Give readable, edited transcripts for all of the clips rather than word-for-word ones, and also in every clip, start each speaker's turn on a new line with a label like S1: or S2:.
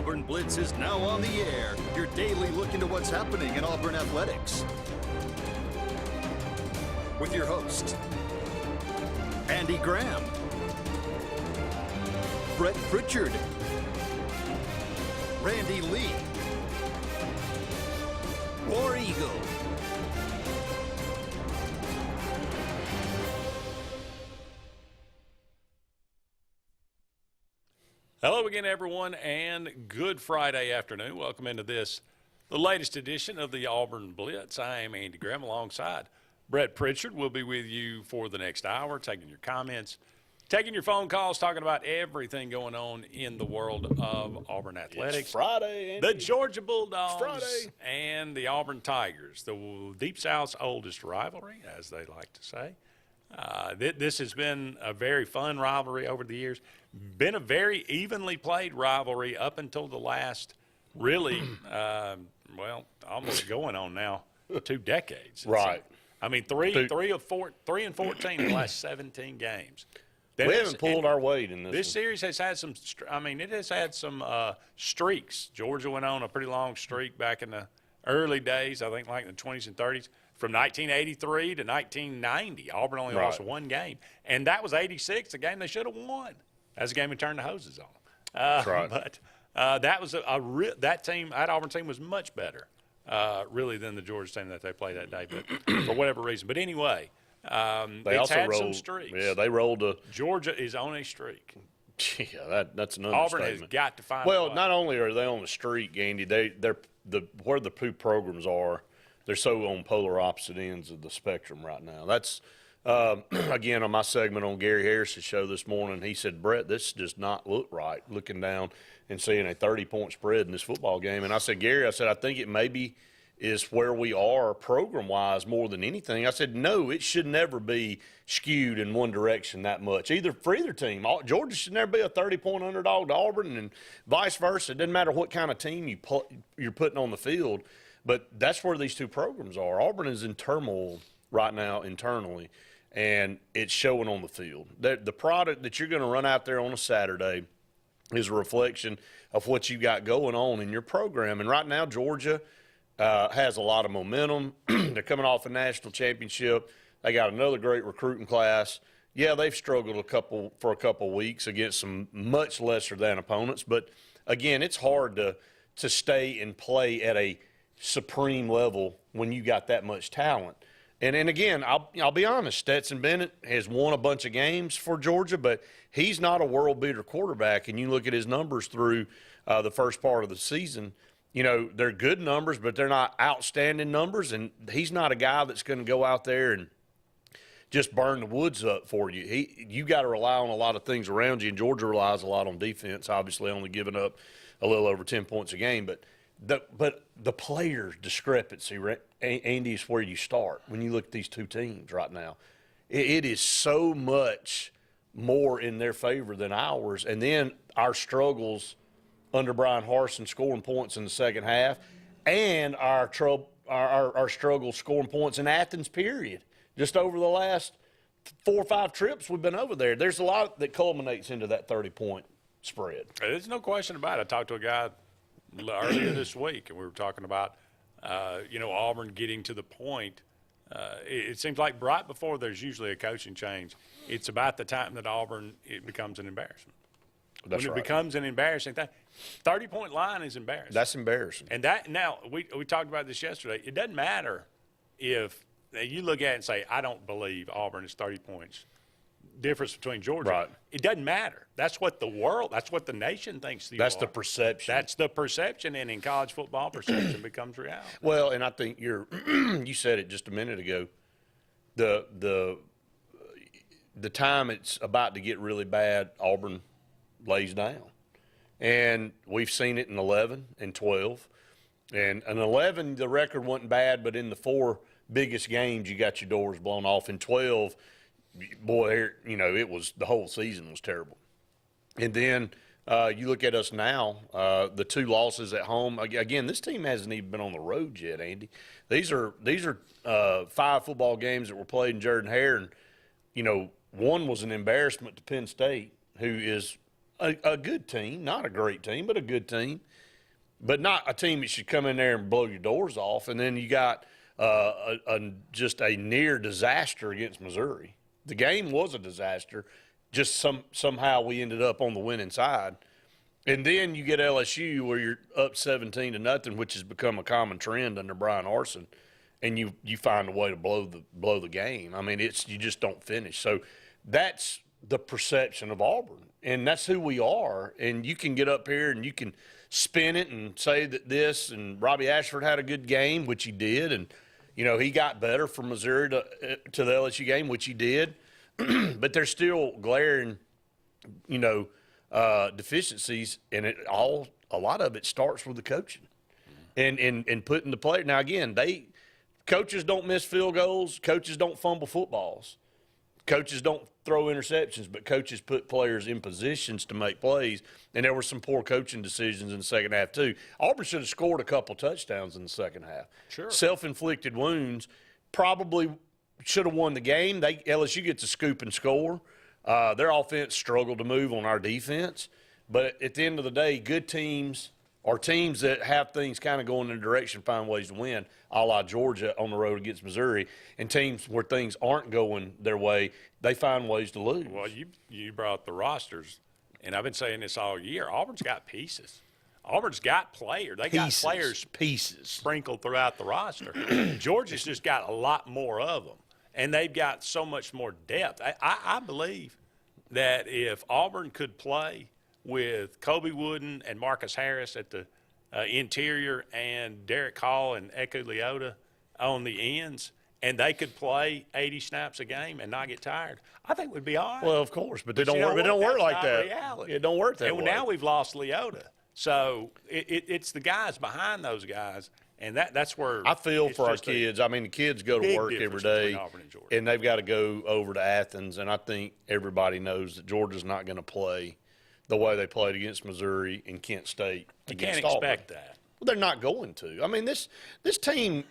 S1: Auburn Blitz is now on the air. Your daily look into what's happening in Auburn athletics. With your host, Andy Graham, Brett Pritchard, Randy Lee, War Eagle.
S2: Hello again, everyone, and good Friday afternoon. Welcome into the latest edition of the Auburn Blitz. I am Andy Graham alongside Brett Pritchard. We'll be with you for the next hour, taking your comments, taking your phone calls, talking about everything going on in the world of Auburn athletics.
S3: It's Friday, Andy.
S2: The Georgia Bulldogs and the Auburn Tigers, the Deep South's oldest rivalry, as they like to say. This has been a very fun rivalry over the years. Been a very evenly played rivalry up until the last, really, almost going on now 2 decades.
S3: Right.
S2: I mean, 3 and 14 in the last 17 games.
S3: We haven't pulled our weight in this.
S2: This series has had some. It has had some streaks. Georgia went on a pretty long streak back in the early days. I think like in the 20s and 30s. From 1983 to 1990, Auburn only lost 1 game, and that was '86, a game they should have won. That's a game we turned the hoses on.
S3: That's right.
S2: But that was that Auburn team was much better, really, than the Georgia team that they played that day. But for whatever reason. But anyway, it's had some streaks.
S3: Yeah, they rolled
S2: Georgia is on a streak.
S3: Yeah, that's an understatement.
S2: Auburn has got to find.
S3: Well, not only are they on the streak, Andy, they're where the two programs are. They're so on polar opposite ends of the spectrum right now. That's, again, on my segment on Gary Harris's show this morning, he said, Brett, this does not look right, looking down and seeing a 30-point spread in this football game. And I said, Gary, I think it maybe is where we are program-wise more than anything. I said, no, it should never be skewed in one direction that much, for either team. Georgia should never be a 30-point underdog to Auburn and vice versa. It doesn't matter what kind of team you're putting on the field. But that's where these two programs are. Auburn is in turmoil right now internally, and it's showing on the field. The product that you're going to run out there on a Saturday is a reflection of what you got going on in your program. And right now, Georgia has a lot of momentum. They're coming off a national championship. They got another great recruiting class. Yeah, they've struggled for a couple weeks against some much lesser than opponents. But, again, it's hard to stay and play at a supreme level when you got that much talent. And again, I'll be honest, Stetson Bennett has won a bunch of games for Georgia, but he's not a world beater quarterback. And you look at his numbers through the first part of the season, they're good numbers, but they're not outstanding numbers. And he's not a guy that's going to go out there and just burn the woods up for you. You got to rely on a lot of things around you, and Georgia relies a lot on defense, obviously only giving up a little over 10 points a game. But the players' discrepancy, Andy, is where you start when you look at these two teams right now. It is so much more in their favor than ours. And then our struggles under Brian Harsin scoring points in the second half, and our struggles scoring points in Athens, period. Just over the last 4 or 5 trips we've been over there. There's a lot that culminates into that 30-point spread.
S2: There's no question about it. I talked to a guy earlier this week, and we were talking about, Auburn getting to the point. It seems like right before there's usually a coaching change, it's about the time that it becomes an embarrassment.
S3: That's
S2: when
S3: right.
S2: It becomes an embarrassing thing. 30-point line is embarrassing.
S3: That's embarrassing.
S2: And now we talked about this yesterday. It doesn't matter if you look at it and say, I don't believe Auburn is 30 points. Difference between Georgia.
S3: Right.
S2: It doesn't matter. That's what the nation thinks
S3: That's the perception.
S2: That's the perception, and in college football, perception becomes reality.
S3: Well, and I think you said it just a minute ago. The time it's about to get really bad, Auburn lays down. And we've seen it in 11 and 12. And in 11, the record wasn't bad, but in the 4 biggest games, you got your doors blown off. In 12, boy, it was the whole season was terrible. And then you look at us now, the 2 losses at home. Again, this team hasn't even been on the road yet, Andy. These are 5 football games that were played in Jordan-Hare, and one was an embarrassment to Penn State, who is a good team, not a great team, but a good team. but not a team that should come in there and blow your doors off. And then you got just a near disaster against Missouri. The game was a disaster. Just somehow we ended up on the winning side. And then you get LSU where you're up 17-0, which has become a common trend under Brian Arson, and you find a way to blow the game. I mean, you just don't finish. So that's the perception of Auburn, and that's who we are. And you can get up here and you can spin it and say that this and Robbie Ashford had a good game, which he did, and he got better from Missouri to the LSU game, which he did. But there's still glaring, deficiencies, and a lot of it starts with the coaching and putting the player. Now again, coaches don't miss field goals, coaches don't fumble footballs, coaches don't throw interceptions, but coaches put players in positions to make plays. And there were some poor coaching decisions in the second half too. Auburn should have scored a couple touchdowns in the second half.
S2: Sure,
S3: self-inflicted wounds. Probably should have won the game. LSU gets a scoop and score. Their offense struggled to move on our defense. But at the end of the day, good teams are teams that have things kind of going in a direction, find ways to win, a la Georgia on the road against Missouri. And teams where things aren't going their way, they find ways to lose.
S2: Well, you brought the rosters, and I've been saying this all year. Auburn's got pieces. Auburn's got players. They got pieces sprinkled throughout the roster. Georgia's just got a lot more of them. And they've got so much more depth. I believe that if Auburn could play with Kobe Wooden and Marcus Harris at the interior and Derek Hall and Eku Leota on the ends, and they could play 80 snaps a game and not get tired, I think we'd be all right.
S3: Well, of course, but they don't work like that.
S2: Reality.
S3: It don't work that way.
S2: And now we've lost Leota. So it's the guys behind those guys. And that's where
S3: I feel for our kids. I mean, the kids go to work every day, and they've got to go over to Athens. And I think everybody knows that Georgia's not going to play the way they played against Missouri and Kent State against Auburn.
S2: You can't expect that.
S3: Well, they're not going to. I mean, this team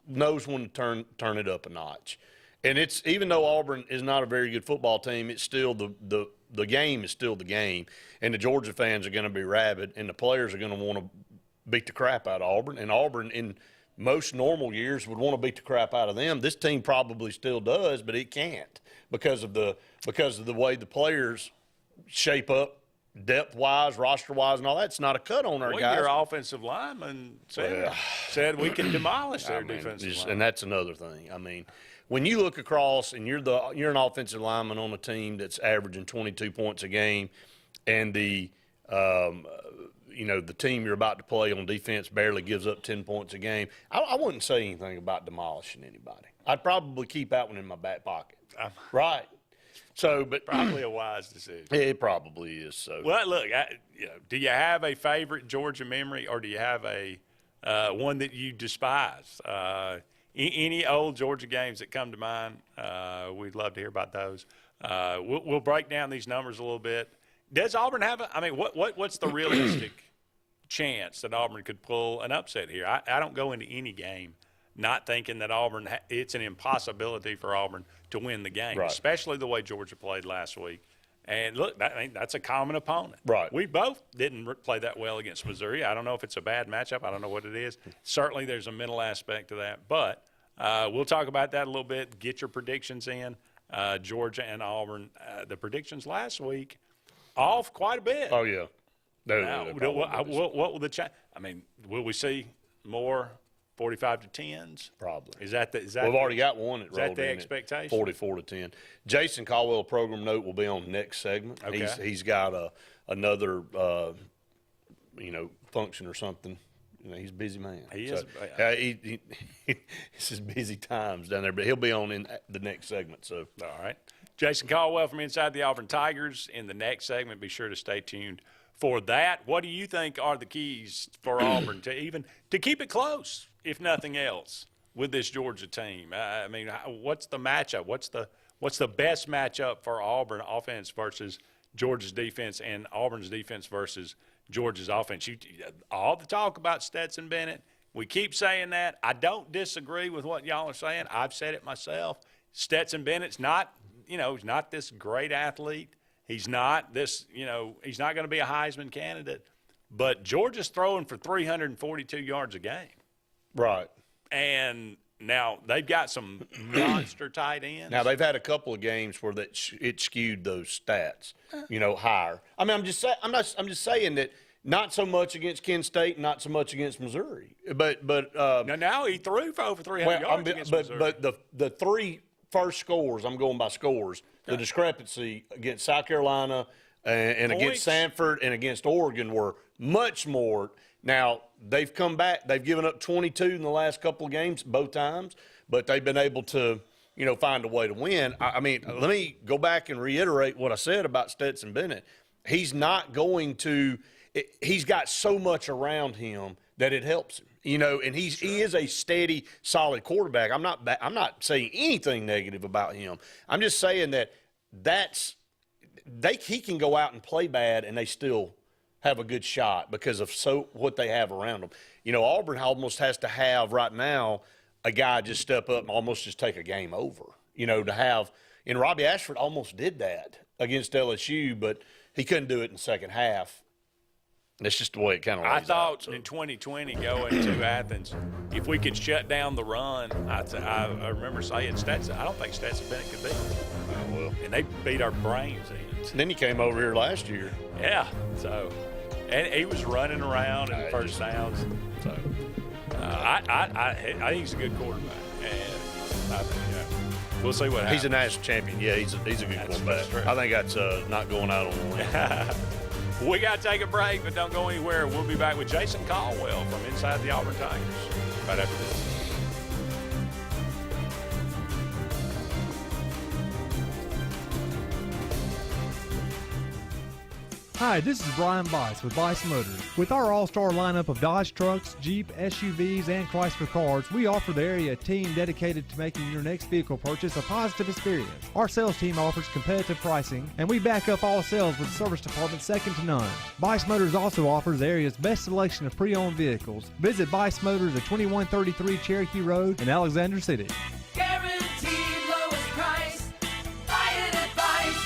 S3: knows when to turn it up a notch. And it's even though Auburn is not a very good football team, it's still the game is still the game. And the Georgia fans are going to be rabid, and the players are going to want to beat the crap out of Auburn, and Auburn in most normal years would want to beat the crap out of them. This team probably still does, but it can't because of the way the players shape up depth-wise, roster-wise, and all that. It's not a cut on our guys.
S2: Your offensive lineman said we can demolish their defensive line.
S3: And that's another thing. I mean, when you look across and you're an offensive lineman on a team that's averaging 22 points a game, and the team you're about to play on defense barely gives up 10 points a game, I wouldn't say anything about demolishing anybody. I'd probably keep that one in my back pocket. Right. So, but
S2: probably a wise decision.
S3: It probably is. So,
S2: well, look, do you have a favorite Georgia memory, or do you have a one that you despise? Any old Georgia games that come to mind? We'd love to hear about those. We'll break down these numbers a little bit. Does Auburn have what's the realistic chance that Auburn could pull an upset here? I don't go into any game not thinking that Auburn it's an impossibility for Auburn to win the game,
S3: right,
S2: especially the way Georgia played last week. And look, that's a common opponent.
S3: Right.
S2: We both didn't play that well against Missouri. I don't know if it's a bad matchup. I don't know what it is. Certainly there's a mental aspect to that. But we'll talk about that a little bit. Get your predictions in. Georgia and Auburn. The predictions last week off quite a bit.
S3: Oh, yeah.
S2: What will the change? I mean, will we see more 45 to 10s?
S3: Probably.
S2: Is that
S3: we've already got one that rolled in.
S2: Is that the expectation?
S3: 44 to 10. Jason Caldwell, program note, will be on the next segment.
S2: Okay.
S3: He's got another function or something. He's a busy man.
S2: He is.
S3: It's his busy times down there, but he'll be on in the next segment. So,
S2: all right. Jason Caldwell from Inside the Auburn Tigers in the next segment. Be sure to stay tuned for that. What do you think are the keys for Auburn to keep it close, if nothing else, with this Georgia team? I mean, what's the matchup? What's the best matchup for Auburn offense versus Georgia's defense, and Auburn's defense versus Georgia's offense? All the talk about Stetson Bennett, we keep saying that. I don't disagree with what y'all are saying. I've said it myself. Stetson Bennett's not, he's not this great athlete. He's not this, he's not going to be a Heisman candidate. but Georgia's throwing for 342 yards a game.
S3: Right.
S2: And now they've got some monster tight ends.
S3: Now they've had a couple of games where it skewed those stats, higher. I mean, I'm just saying that not so much against Kent State, not so much against Missouri. But
S2: now he threw for over 300 yards against Missouri.
S3: But the three first scores, I'm going by scores. The discrepancy against South Carolina and against Sanford and against Oregon were much more. Now, they've come back. They've given up 22 in the last couple of games, both times, but they've been able to, find a way to win. I mean, let me go back and reiterate what I said about Stetson Bennett. He's not going to – he's got so much around him that it helps him, and he is a steady, solid quarterback. I'm not saying anything negative about him. I'm just saying that he can go out and play bad and they still – have a good shot because of what they have around them. Auburn almost has to have right now a guy just step up and almost just take a game over, to have – and Robbie Ashford almost did that against LSU, but he couldn't do it in the second half. That's just the way it kind of lays
S2: I thought
S3: out, so.
S2: In 2020 going to Athens, if we could shut down the run, I remember saying Stetson, I don't think Stetson Bennett could beat us.
S3: Well.
S2: And they beat our brains in.
S3: And then he came over here last year.
S2: Yeah, so – and he was running around in the first downs. So I think he's a good quarterback. And we'll see what happens.
S3: He's a national champion. Yeah, he's a good quarterback. I think that's not going out on the limb.
S2: We got to take a break, but don't go anywhere. We'll be back with Jason Caldwell from inside the Auburn Tigers right after this.
S4: Hi, this is Brian Bice with Bice Motors. With our all-star lineup of Dodge trucks, Jeep, SUVs, and Chrysler cars, we offer the area a team dedicated to making your next vehicle purchase a positive experience. Our sales team offers competitive pricing, and we back up all sales with a service department second to none. Bice Motors also offers the area's best selection of pre-owned vehicles. Visit Bice Motors at 2133 Cherokee Road in Alexander City.
S5: Guaranteed lowest price. Buy it at Bice.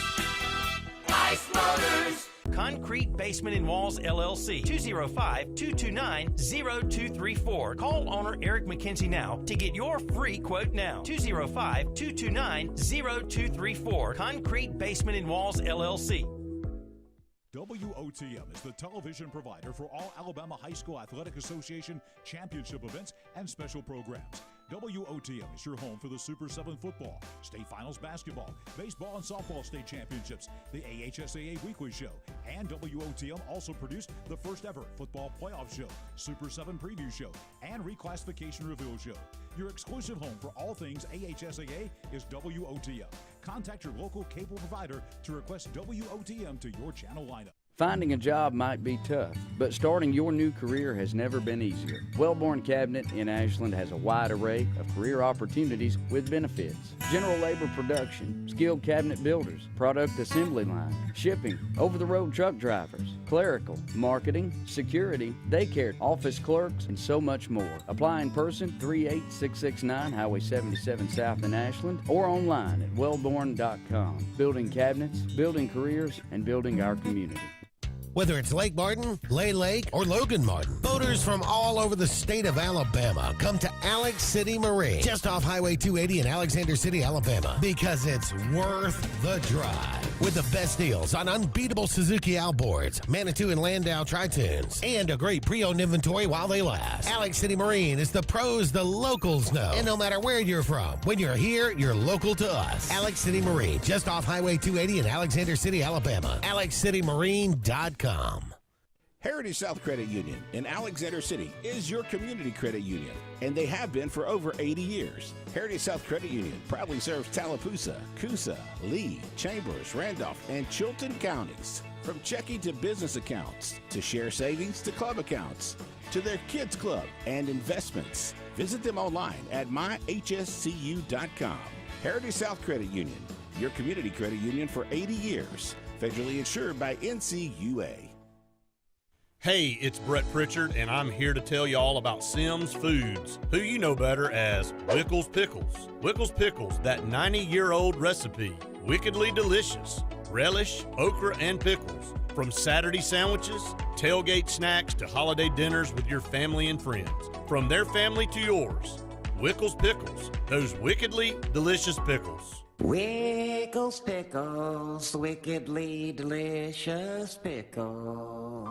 S5: Bice Motors. Concrete Basement and Walls, LLC, 205-229-0234. Call owner Eric McKenzie now to get your free quote now. 205-229-0234. Concrete Basement and Walls, LLC.
S6: WOTM is the television provider for all Alabama High School Athletic Association championship events and special programs. WOTM is your home for the Super 7 football, state finals basketball, baseball and softball state championships, the AHSAA weekly show, and WOTM also produced the first ever football playoff show, Super 7 preview show, and reclassification reveal show. Your exclusive home for all things AHSAA is WOTM. Contact your local cable provider to request WOTM to your channel lineup.
S7: Finding a job might be tough, but starting your new career has never been easier. Wellborn Cabinet in Ashland has a wide array of career opportunities with benefits. General labor production, skilled cabinet builders, product assembly line, shipping, over-the-road truck drivers, clerical, marketing, security, daycare, office clerks, and so much more. Apply in person, 38669 Highway 77 South in Ashland, or online at wellborn.com. Building cabinets, building careers, and building our community.
S8: Whether it's Lake Martin, Lay Lake, or Logan Martin, boaters from all over the state of Alabama come to Alex City Marine, just off Highway 280 in Alexander City, Alabama, because it's worth the drive. With the best deals on unbeatable Suzuki outboards, Manitou and Landau Tritoons, and a great pre-owned inventory while they last. Alex City Marine is the pros the locals know. And no matter where you're from, when you're here, you're local to us. Alex City Marine, just off Highway 280 in Alexander City, Alabama. AlexCityMarine.com.
S9: Heritage South Credit Union in Alexander City is your community credit union, and they have been for over 80 years. Heritage South Credit Union proudly serves Tallapoosa, Coosa, Lee, Chambers, Randolph, and Chilton counties. From checking to business accounts, to share savings to club accounts, to their kids club and investments. Visit them online at myhscu.com. Heritage South Credit Union, your community credit union for 80 years. Federally insured by NCUA.
S3: Hey, it's Brett Pritchard, and I'm here to tell you all about Sims Foods, who you know better as Wickles Pickles. Wickles Pickles, that 90-year-old recipe, wickedly delicious. Relish, okra, and pickles. From Saturday sandwiches, tailgate snacks to holiday dinners with your family and friends. From their family to yours, Wickles Pickles, those wickedly delicious pickles.
S10: Wickles Pickles, wickedly delicious pickles.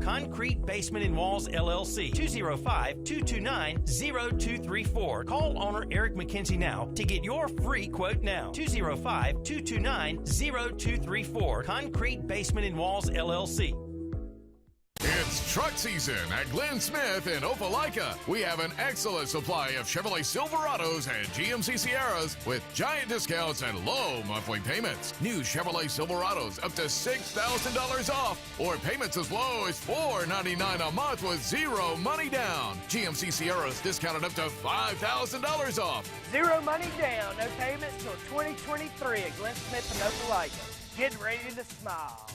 S5: Concrete Basement and Walls LLC, 205-229-0234. Call owner Eric McKenzie now to get your free quote now. 205-229-0234. Concrete Basement and Walls LLC.
S11: It's truck season at Glenn Smith in Opelika. We have an excellent supply of Chevrolet Silverados and GMC Sierras with giant discounts and low monthly payments. New Chevrolet Silverados up to $6,000 off, or payments as low as $499 a month with zero money down. GMC Sierras discounted up to $5,000 off.
S12: Zero money down, no payment till 2023 at Glenn Smith in Opelika. Getting ready to smile.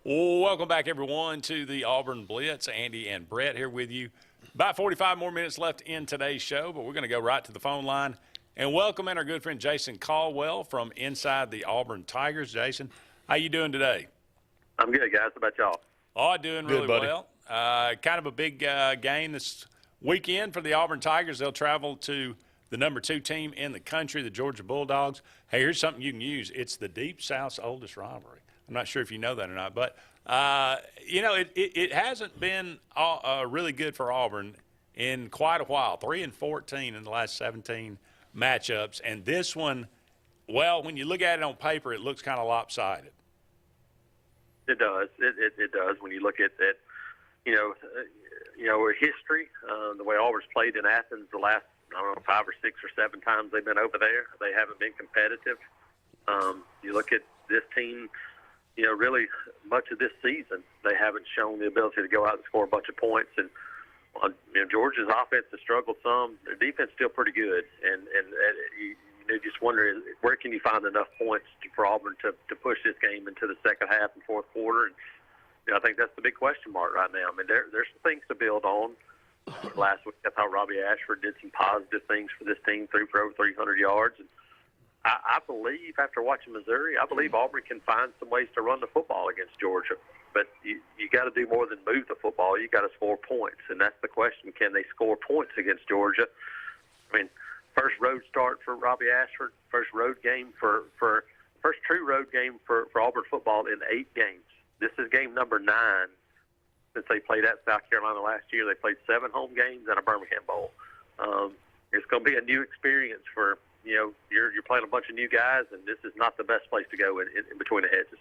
S2: Welcome back, everyone, to the Auburn Blitz. Andy and Brett here with you. About 45 more minutes left in today's show, but we're going to go right to the phone line and welcome in our good friend Jason Caldwell from inside the Auburn Tigers. Jason, how you doing today?
S13: I'm good, guys. How about y'all?
S2: Oh, doing really
S3: buddy.
S2: well. Kind of a big game this weekend for the Auburn Tigers. They'll travel to the number 2 team in the country, the Georgia Bulldogs. Hey, here's something you can use. It's the Deep South's oldest rivalry. I'm not sure if you know that or not, but, it hasn't been really good for Auburn in quite a while, 3-14 in the last 17 matchups. And this one, well, when you look at it on paper, it looks kind of lopsided.
S13: It does. It does. When you look at that, history, the way Auburn's played in Athens the last, 5 or 6 or 7 times they've been over there, they haven't been competitive. You look at this team, really much of this season, they haven't shown the ability to go out and score a bunch of points. And Georgia's offense has struggled some. Their defense is still pretty good. And you just wonder, where can you find enough points for Auburn to push this game into the second half and fourth quarter? And I think that's the big question mark right now. I mean, there's some things to build on. Last week, I thought Robbie Ashford did some positive things for this team, threw for over 300 yards. And I believe, after watching Missouri, I believe Auburn can find some ways to run the football against Georgia. But you got to do more than move the football. You got to score points, and that's the question: can they score points against Georgia? I mean, first road start for Robbie Ashford, first true road game for Auburn football in 8 games. This is game number 9 since they played at South Carolina last year. They played 7 home games and a Birmingham Bowl. It's going to be a new experience for. You're playing a bunch of new guys, and this is not the best place to go in between the hedges.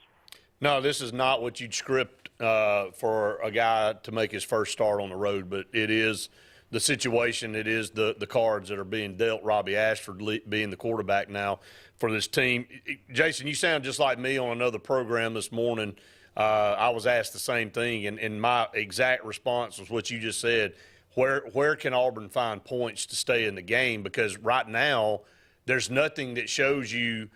S3: No, this is not what you'd script for a guy to make his first start on the road, but it is the situation. It is the cards that are being dealt. Robbie Ashford being the quarterback now for this team. Jason, you sound just like me on another program this morning. I was asked the same thing, and my exact response was what you just said. Where can Auburn find points to stay in the game? Because right now – there's nothing that shows you,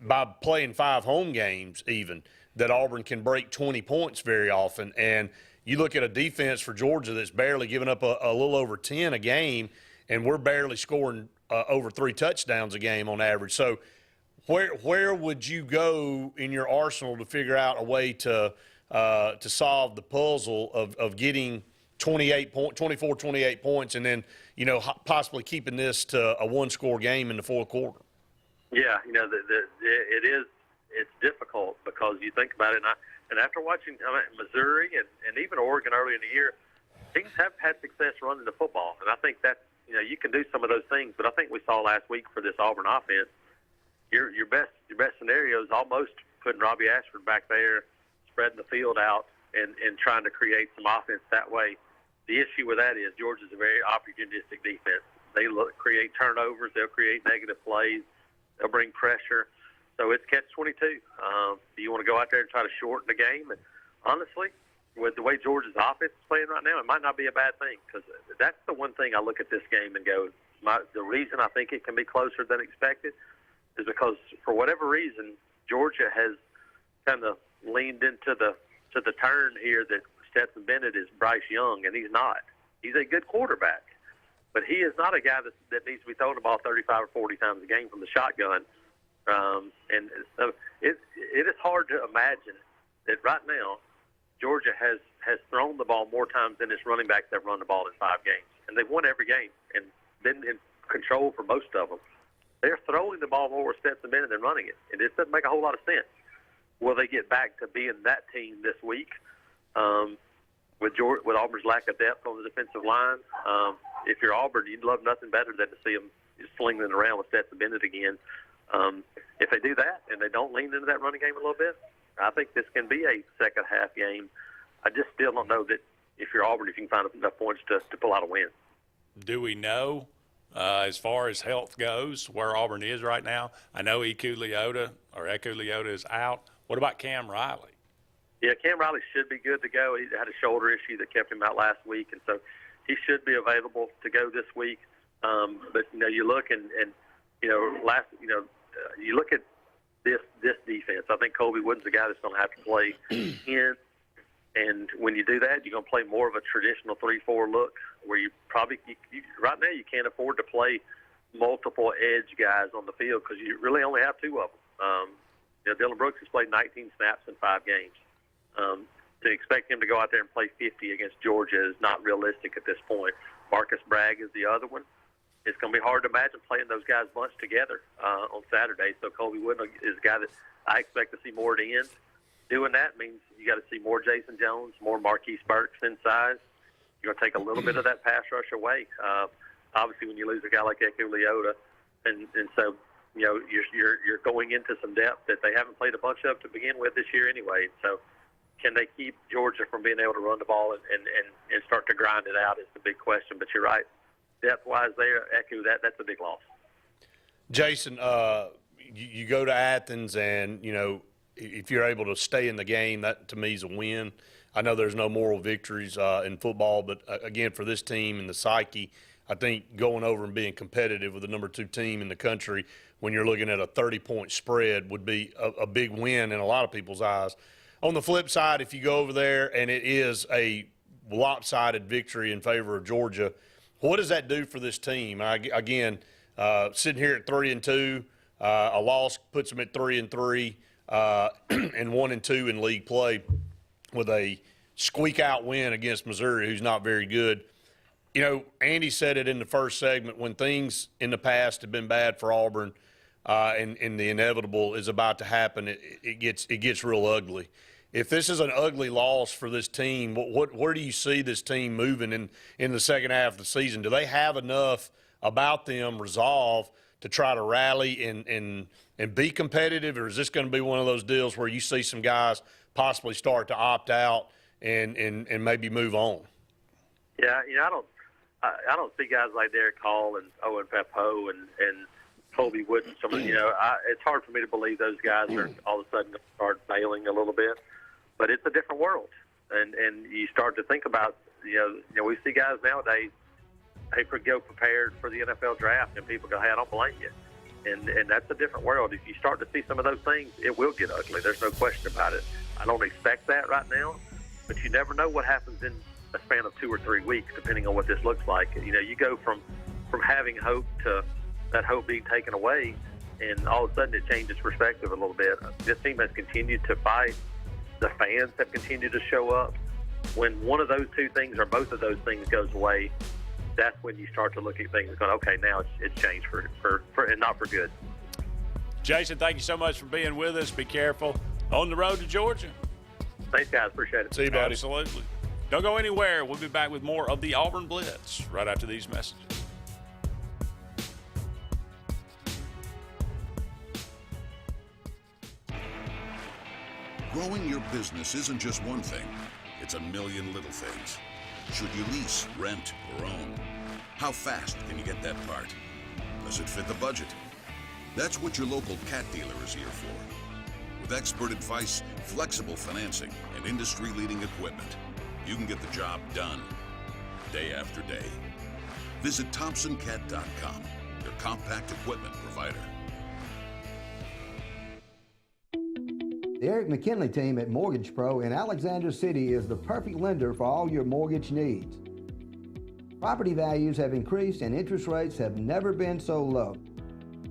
S3: by playing 5 home games even, that Auburn can break 20 points very often. And you look at a defense for Georgia that's barely giving up a little over 10 a game, and we're barely scoring over 3 touchdowns a game on average. So where would you go in your arsenal to figure out a way to solve the puzzle of getting 24, 28 points and then, possibly keeping this to a 1-score game in the fourth quarter?
S13: Yeah, it's difficult because you think about it, and after watching Missouri and even Oregon early in the year, teams have had success running the football, and I think that you can do some of those things. But I think we saw last week for this Auburn offense, your best scenario is almost putting Robbie Ashford back there, spreading the field out, and trying to create some offense that way. The issue with that is Georgia's a very opportunistic defense. They create turnovers. They'll create negative plays. They'll bring pressure. So it's catch-22. Do you want to go out there and try to shorten the game? And honestly, with the way Georgia's offense is playing right now, it might not be a bad thing, because that's the one thing I look at this game and go, the reason I think it can be closer than expected is because for whatever reason, Georgia has kind of leaned into the turn here that Stetson Bennett is Bryce Young, and he's not. He's a good quarterback, but he is not a guy that needs to be throwing the ball 35 or 40 times a game from the shotgun. And so it is hard to imagine that right now Georgia has thrown the ball more times than its running backs have run the ball in 5 games. And they've won every game and been in control for most of them. They're throwing the ball more with Stetson Bennett than running it. And it doesn't make a whole lot of sense. Will they get back to being that team this week with Auburn's lack of depth on the defensive line? If you're Auburn, you'd love nothing better than to see them slinging it around with Stetson Bennett again. If they do that and they don't lean into that running game a little bit, I think this can be a second half game. I just still don't know that if you're Auburn, if you can find enough points to pull out a win.
S2: Do we know, as far as health goes, where Auburn is right now? I know Eku Leota is out. What about Cam Riley?
S13: Yeah, Cam Riley should be good to go. He had a shoulder issue that kept him out last week, and so he should be available to go this week. But you look and you look at this defense. I think Colby Wooden's the guy that's going to have to play in. And when you do that, you're going to play more of a traditional 3-4 look where you probably right now you can't afford to play multiple edge guys on the field because you really only have 2 of them. Dylan Brooks has played 19 snaps in 5 games. To expect him to go out there and play 50 against Georgia is not realistic at this point. Marcus Bragg is the other one. It's going to be hard to imagine playing those guys bunched together on Saturday. So Colby Wooden is a guy that I expect to see more at the end. Doing that means you got to see more Jason Jones, more Marquise Burks inside. You're going to take a little bit of that pass rush away. Obviously, when you lose a guy like Eku Leota, and so you're going into some depth that they haven't played a bunch of to begin with this year anyway. So can they keep Georgia from being able to run the ball and start to grind it out is the big question. But you're right. Depth-wise there, Eku, that's a big loss.
S3: Jason, you go to Athens and, if you're able to stay in the game, that to me is a win. I know there's no moral victories in football, but again, for this team and the psyche, I think going over and being competitive with the number 2 team in the country when you're looking at a 30-point spread would be a big win in a lot of people's eyes. On the flip side, if you go over there and it is a lopsided victory in favor of Georgia, what does that do for this team? Again, sitting here at 3-2, a loss puts them at 3-3. And 1-2 in league play with a squeak-out win against Missouri, who's not very good. Andy said it in the first segment, when things in the past have been bad for Auburn and the inevitable is about to happen, it gets real ugly. If this is an ugly loss for this team, where do you see this team moving in the second half of the season? Do they have enough about them, resolve, to try to rally and be competitive, or is this going to be one of those deals where you see some guys possibly start to opt out and maybe move on?
S13: Yeah, I don't see guys like Derek Hall and Owen Peppo and Colby Wooden. It's hard for me to believe those guys are all of a sudden going to start bailing a little bit, but it's a different world, and you start to think about we see guys nowadays. They go prepared for the NFL draft, and people go, "Hey, I don't blame you." And that's a different world. If you start to see some of those things, it will get ugly. There's no question about it. I don't expect that right now, but you never know what happens in a span of 2 or 3 weeks, depending on what this looks like. You go from having hope to that hope being taken away, and all of a sudden it changes perspective a little bit. This team has continued to fight. The fans have continued to show up. When one of those 2 things or both of those things goes away, that's when you start to look at things going, okay, now it's changed for and not for good.
S2: Jason, thank you so much for being with us. Be careful on the road to Georgia.
S13: Thanks, guys. Appreciate it.
S3: See you, buddy.
S2: Absolutely. Don't go anywhere. We'll be back with more of the Auburn Blitz right after these messages.
S14: Growing your business isn't just one thing. It's a million little things. Should you lease, rent, or own? How fast can you get that part? Does it fit the budget? That's what your local Cat dealer is here for. With expert advice, flexible financing, and industry-leading equipment, you can get the job done, day after day. Visit ThompsonCat.com, your compact equipment provider.
S15: The Eric McKinley team at Mortgage Pro in Alexander City is the perfect lender for all your mortgage needs. Property values have increased and interest rates have never been so low.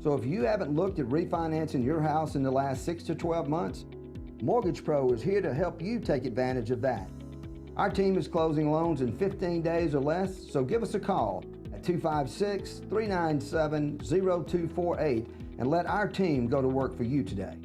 S15: So if you haven't looked at refinancing your house in the last 6 to 12 months, Mortgage Pro is here to help you take advantage of that. Our team is closing loans in 15 days or less, so give us a call at 256-397-0248 and let our team go to work for you today.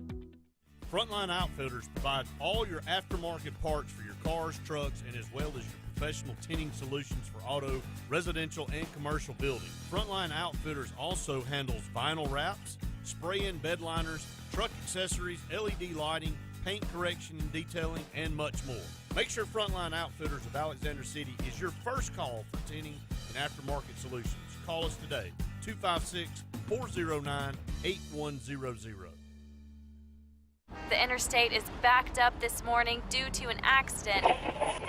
S16: Frontline Outfitters provides all your aftermarket parts for your cars, trucks, and as well as your professional tinting solutions for auto, residential, and commercial buildings. Frontline Outfitters also handles vinyl wraps, spray-in bed liners, truck accessories, LED lighting, paint correction and detailing, and much more. Make sure Frontline Outfitters of Alexander City is your first call for tinting and aftermarket solutions. Call us today, 256-409-8100.
S17: The interstate is backed up this morning due to an accident.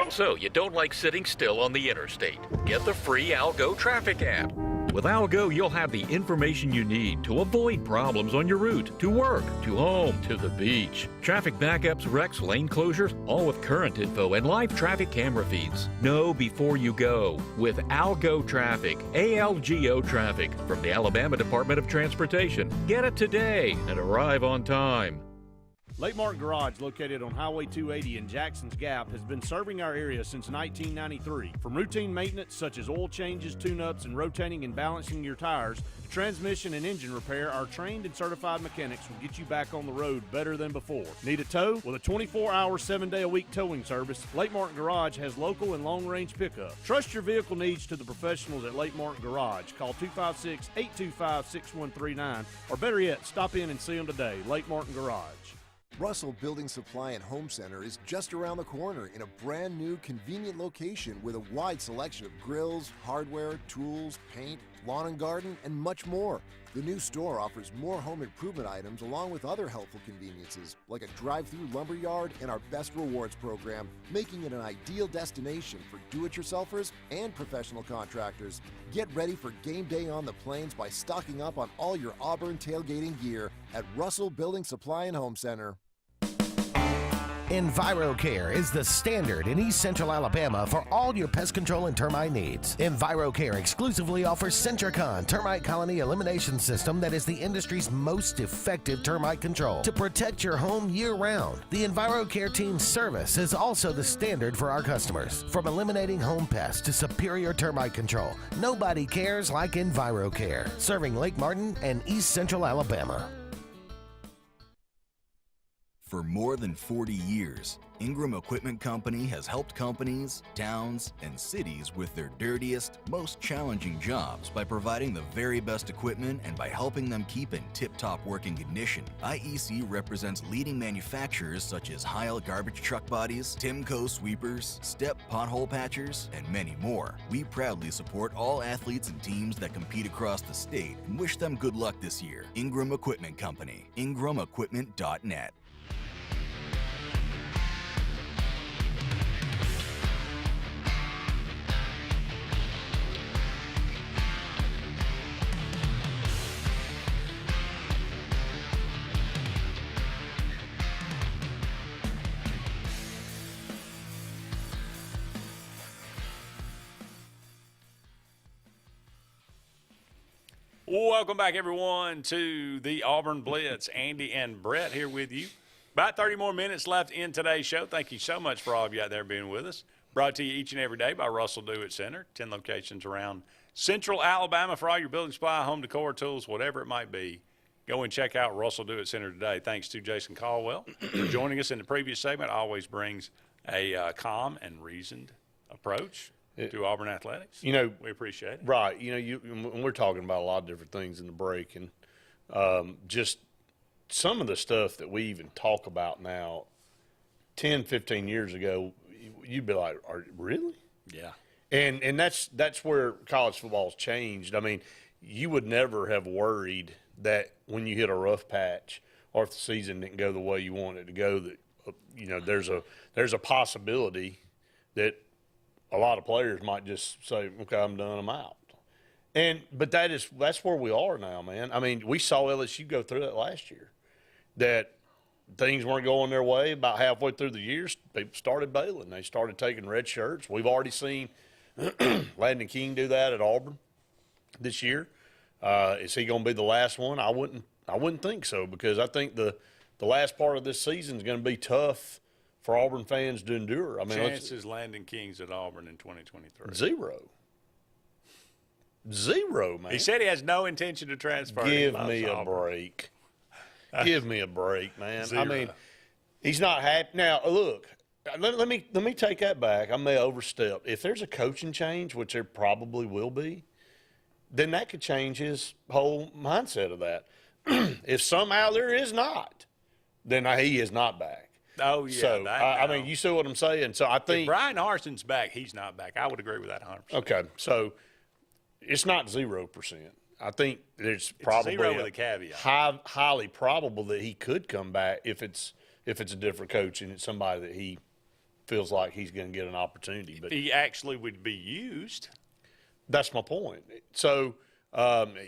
S18: So you don't like sitting still on the interstate? Get the free Algo traffic app. With Algo, you'll have the information you need to avoid problems on your route, to work, to home, to the beach. Traffic backups, wrecks, lane closures, all with current info and live traffic camera feeds. Know before you go with Algo Traffic, ALGO Traffic from the Alabama Department of Transportation. Get it today and arrive on time.
S16: Lake Martin Garage, located on Highway 280 in Jackson's Gap, has been serving our area since 1993. From routine maintenance such as oil changes, tune-ups, and rotating and balancing your tires, to transmission and engine repair, our trained and certified mechanics will get you back on the road better than before. Need a tow? With a 24-hour, 7-day-a-week towing service, Lake Martin Garage has local and long-range pickup. Trust your vehicle needs to the professionals at Lake Martin Garage. Call 256-825-6139, or better yet, stop in and see them today. Lake Martin Garage.
S19: Russell Building Supply and Home Center is just around the corner in a brand new, convenient location with a wide selection of grills, hardware, tools, paint, lawn and garden, and much more. The new store offers more home improvement items along with other helpful conveniences like a drive-through lumber yard and our Best Rewards program, making it an ideal destination for do-it-yourselfers and professional contractors. Get ready for game day on the plains by stocking up on all your Auburn tailgating gear at Russell Building Supply and Home Center.
S8: EnviroCare is the standard in East Central Alabama for all your pest control and termite needs. EnviroCare exclusively offers Centricon termite colony elimination system that is the industry's most effective termite control to protect your home year-round. The EnviroCare team's service is also the standard for our customers. From eliminating home pests to superior termite control, nobody cares like EnviroCare, serving Lake Martin and East Central Alabama.
S20: For more than 40 years, Ingram Equipment Company has helped companies, towns, and cities with their dirtiest, most challenging jobs by providing the very best equipment and by helping them keep in tip-top working condition. IEC represents leading manufacturers such as Heil garbage truck bodies, Timco sweepers, Step pothole patchers, and many more. We proudly support all athletes and teams that compete across the state and wish them good luck this year. Ingram Equipment Company, ingramequipment.net.
S2: Welcome back, everyone, to the Auburn Blitz. Andy and Brett here with you. About 30 more minutes left in today's show. Thank you so much for all of you out there being with us. Brought to you each and every day by Russell Do-It Center. 10 locations around Central Alabama for all your building supply, home decor, tools, whatever it might be. Go and check out Russell Do-It Center today. Thanks to Jason Caldwell for joining us in the previous segment. Always brings a calm and reasoned approach to Auburn athletics.
S3: You know,
S2: we appreciate it.
S3: Right. You know, when we're talking about a lot of different things in the break, and just some of the stuff that we even talk about now, 10, 15 years ago, you'd be like, really?
S2: Yeah.
S3: And that's where college football's changed. I mean, you would never have worried that when you hit a rough patch or if the season didn't go the way you want it to go, that you know there's a possibility that a lot of players might just say, okay, I'm done, I'm out. But that's where we are now, man. I mean, we saw LSU go through that last year. That things weren't going their way, about halfway through the year, people started bailing. They started taking red shirts. We've already seen Landon King do that at Auburn this year. Is he going to be the last one? I wouldn't think so, because I think the last part of this season is going to be tough for Auburn fans to endure. I mean,
S2: chances Landon King's at Auburn in 2023.
S3: Zero, man.
S2: He said he has no intention to transfer.
S3: Give me a break. Give me a break, man.
S2: Zero.
S3: I mean, he's not happy. Now, look, let me take that back. I may overstep. If there's a coaching change, which there probably will be, then that could change his whole mindset of that. If somehow there is not, then he is not back.
S2: Oh, yeah.
S3: So, I mean, you see what I'm saying? So, I think
S2: if Brian Harson's back, he's not back. I would agree with that 100%.
S3: Okay, so it's not 0%. I think there's probably
S2: zero with a caveat.
S3: Highly probable that he could come back if it's a different coach and it's somebody that he feels like he's going to get an opportunity. But
S2: he actually would be used.
S3: That's my point. So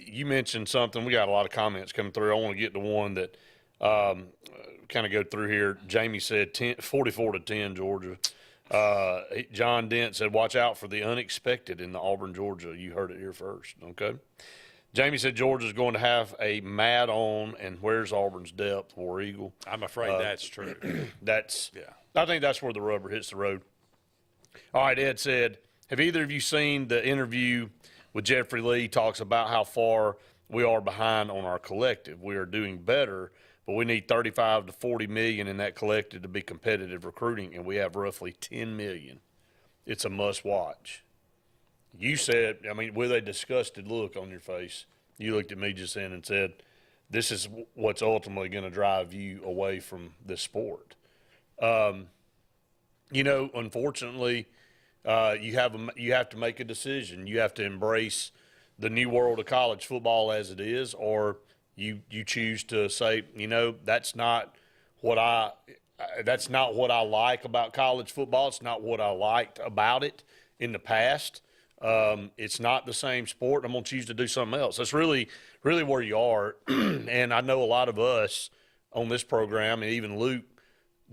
S3: you mentioned something. We got a lot of comments coming through. I want to get to one that kind of go through here. Jamie said 44-10 Georgia. John Dent said, watch out for the unexpected in the Auburn, Georgia. You heard it here first, okay? Jamie said Georgia's going to have a mad on, and where's Auburn's depth, War Eagle?
S2: I'm afraid that's true.
S3: I think that's where the rubber hits the road. All right, Ed said, have either of you seen the interview with Jeffrey Lee? Talks about how far we are behind on our collective. We are doing better, but we need 35 to 40 million in that collective to be competitive recruiting, and we have roughly 10 million. It's a must watch. You said, I mean, with a disgusted look on your face, you looked at me just then and said, this is what's ultimately going to drive you away from this sport. You know, unfortunately, you have to make a decision. You have to embrace the new world of college football as it is, or you choose to say, you know, that's not what I like about college football. It's not what I liked about it in the past. It's not the same sport. I'm going to choose to do something else. That's really, really where you are. And I know a lot of us on this program, and even Luke,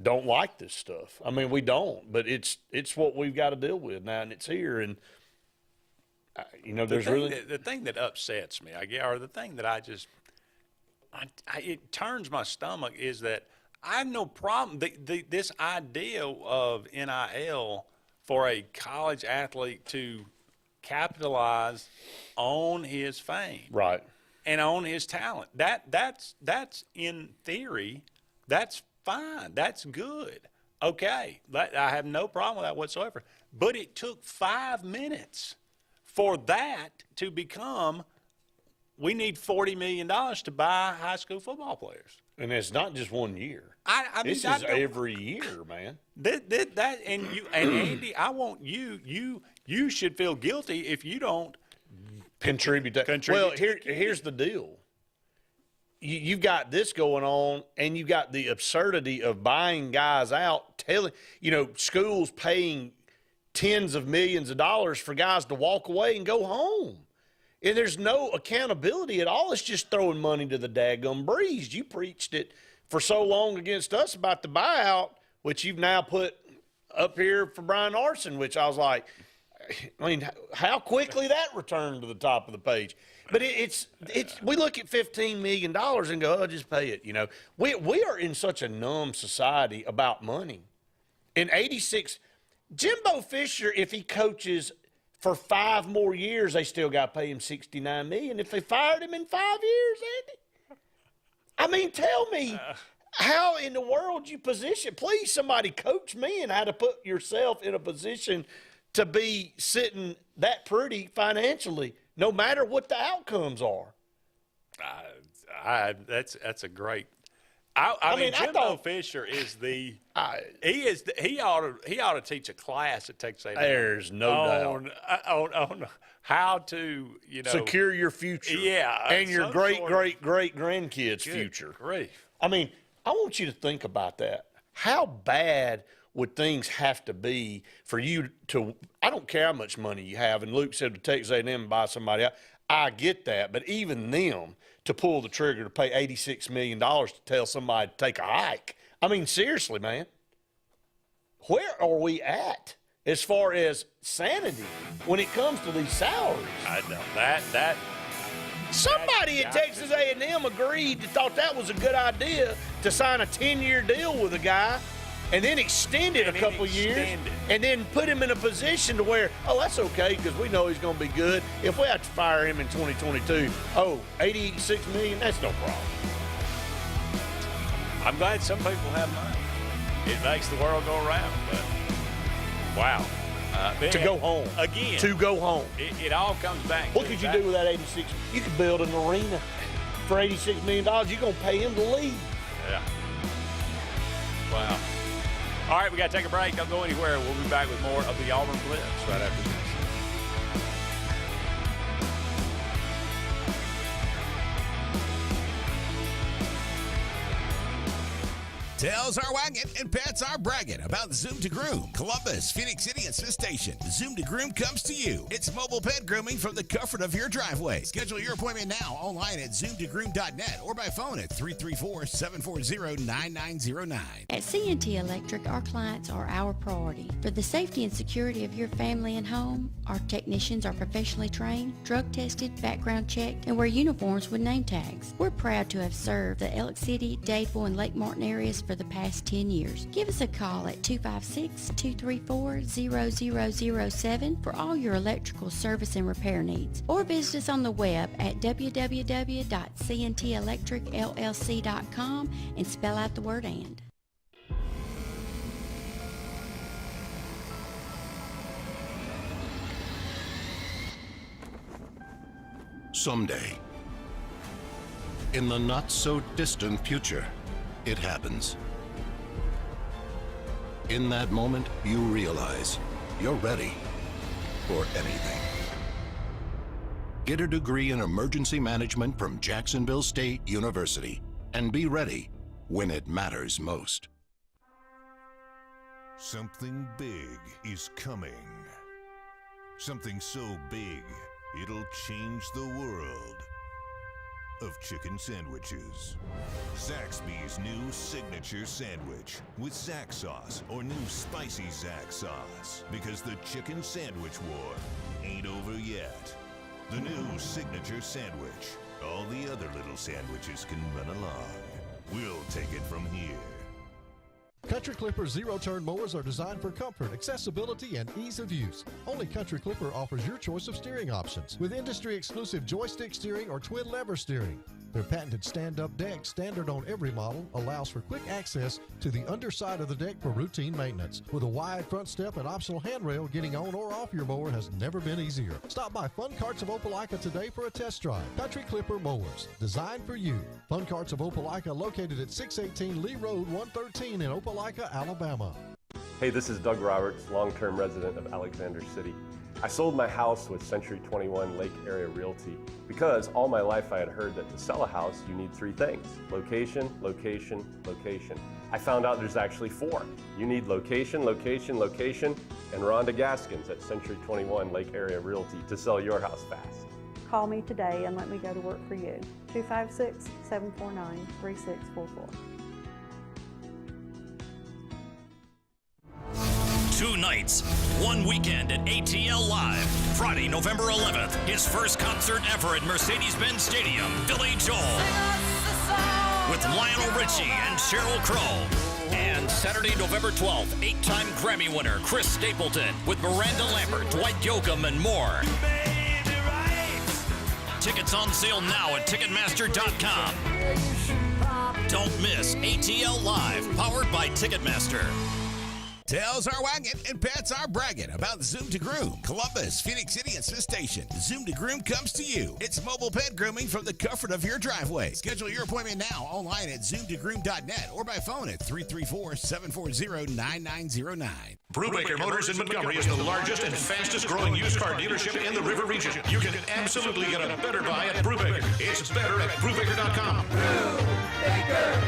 S3: don't like this stuff. I mean, we don't, but it's what we've got to deal with now, and it's here. And you know, there's
S2: the thing that upsets me, or the thing that it turns my stomach is that I have no problem. This idea of NIL for a college athlete to capitalize on his fame,
S3: right,
S2: and on his talent. That's in theory, that's fine. That's good. Okay, I have no problem with that whatsoever. But it took 5 minutes for that to become, we need $40 million to buy high school football players.
S3: And it's not just 1 year.
S2: I mean,
S3: this is every year, man.
S2: And Andy, I want you should feel guilty if you don't
S3: contribute that. Well, here's the deal. You've got this going on, and you've got the absurdity of buying guys out, schools paying tens of millions of dollars for guys to walk away and go home. And there's no accountability at all. It's just throwing money to the daggum breeze. You preached it for so long against us about the buyout, which you've now put up here for Brian Arson, which I was like, I mean, how quickly that returned to the top of the page. But it's we look at $15 million and go, oh, just pay it. You know, we are in such a numb society about money. In 86, Jimbo Fisher, if he coaches for 5 more years, they still got to pay him $69 million. If they fired him in 5 years, Andy, I mean, tell me, how in the world you position? Please, somebody coach me and how to put yourself in a position to be sitting that pretty financially, no matter what the outcomes are.
S2: That's a great. I mean, Jimbo Fisher is the. He ought to teach a class at Texas A&M.
S3: There's no doubt
S2: on how to
S3: secure your future.
S2: Yeah,
S3: and your great grandkids' future.
S2: Grief.
S3: I mean, I want you to think about that. How bad would things have to be for you to? I don't care how much money you have. And Luke said to Texas A&M and buy somebody out. I get that, but even them to pull the trigger to pay $86 million to tell somebody to take a hike. I mean, seriously, man, where are we at as far as sanity when it comes to these salaries?
S2: I know that.
S3: Somebody at Texas A&M agreed, thought that was a good idea to sign a 10-year deal with a guy and then extend it a couple years and then put him in a position to where, oh, that's okay because we know he's going to be good. If we have to fire him in 2022, $86 million, that's no problem.
S2: I'm glad some people have money. It makes the world go around, but wow.
S3: To go home.
S2: Again.
S3: To go home.
S2: It all comes back.
S3: What could you do with that 86? You could build an arena for $86 million. You're going to pay him to leave.
S2: Yeah. Wow. All right, we got to take a break. Don't go anywhere. We'll be back with more of the Auburn Blitz right after this.
S9: Tails are wagging and pets are bragging about Zoom to Groom. Columbus, Phoenix City, and Smith Station. Zoom to Groom comes to you. It's mobile pet grooming from the comfort of your driveway. Schedule your appointment now online at zoomtogroom.net or by phone at 334-740-9909.
S21: At CNT Electric, our clients are our priority. For the safety and security of your family and home, our technicians are professionally trained, drug tested, background checked, and wear uniforms with name tags. We're proud to have served the Elk City, Dadeville, and Lake Martin areas for the past 10 years. Give us a call at 256-234-0007 for all your electrical service and repair needs, or visit us on the web at www.cntelectricllc.com and spell out the word "and."
S14: Someday, in the not-so-distant future, it happens. In that moment, you realize you're ready for anything. Get a degree in emergency management from Jacksonville State University and be ready when it matters most.
S6: Something big is coming. Something so big, it'll change the world of chicken sandwiches. Zaxby's new signature sandwich with Zax sauce or new spicy Zax sauce, because the chicken sandwich war ain't over yet. The new signature sandwich. All the other little sandwiches can run along. We'll take it from here.
S22: Country Clipper zero-turn mowers are designed for comfort, accessibility, and ease of use. Only Country Clipper offers your choice of steering options with industry-exclusive joystick steering or twin lever steering. Their patented stand-up deck, standard on every model, allows for quick access to the underside of the deck for routine maintenance. With a wide front step and optional handrail, getting on or off your mower has never been easier. Stop by Fun Carts of Opelika today for a test drive. Country Clipper mowers, designed for you. Fun Carts of Opelika, located at 618 Lee Road, 113 in Opelika, Alabama.
S23: Hey, this is Doug Roberts, long-term resident of Alexander City. I sold my house with Century 21 Lake Area Realty because all my life I had heard that to sell a house you need three things: location, location, location. I found out there's actually four. You need location, location, location, and Rhonda Gaskins at Century 21 Lake Area Realty to sell your house fast.
S24: Call me today and let me go to work for you. 256-749-3644.
S25: 2 nights, 1 weekend at ATL Live. Friday, November 11th, his first concert ever at Mercedes-Benz Stadium, Billy Joel. With Lionel Richie and Sheryl Crow. And Saturday, November 12th, 8-time Grammy winner Chris Stapleton with Miranda Lambert, Dwight Yoakam, and more. Tickets on sale now at Ticketmaster.com. Don't miss ATL Live, powered by Ticketmaster.
S9: Tails are wagging and pets are bragging about Zoom to Groom. Columbus, Phoenix City, and Smith Station. Zoom to Groom comes to you. It's mobile pet grooming from the comfort of your driveway. Schedule your appointment now online at zoomtogroom.net or by phone at 334-740-9909.
S26: Brubaker Motors in Montgomery is the largest and fastest growing used car dealership in the River region. You can absolutely get a better buy at Brubaker. It's better at Brubaker.com.
S5: Brubaker,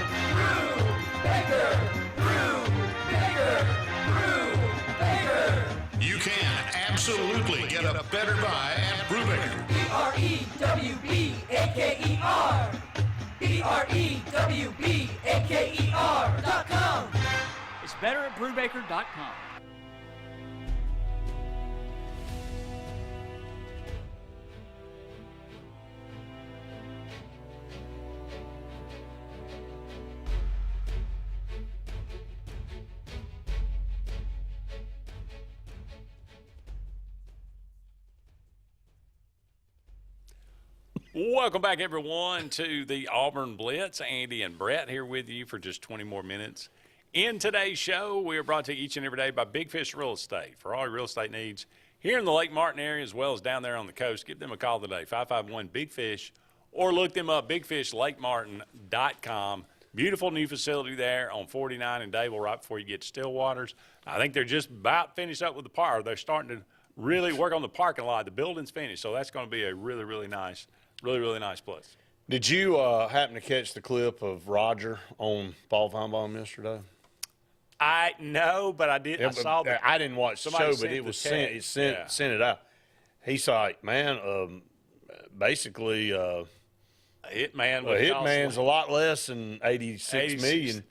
S5: Brubaker, Brubaker.
S26: You can absolutely get a better buy at Brubaker.
S5: B-R-E BREWBAKER. BREWBAKER.com.
S1: It's better at Brubaker.com.
S2: Welcome back, everyone, to the Auburn Blitz. Andy and Brett here with you for just 20 more minutes. In today's show, we are brought to you each and every day by Big Fish Real Estate. For all your real estate needs here in the Lake Martin area as well as down there on the coast, give them a call today, 551-BIG-FISH, or look them up, bigfishlakemartin.com. Beautiful new facility there on 49 in Dable right before you get to Stillwaters. I think they're just about finished up with the park. They're starting to really work on the parking lot. The building's finished, so that's going to be a really, really nice place.
S3: Did you happen to catch the clip of Roger on Paul Feinbaum yesterday?
S2: No, but I did. I saw that.
S3: I didn't watch the show, but it was sent. It sent it out. He's like, man, basically, Hitman's a lot less than 86 million.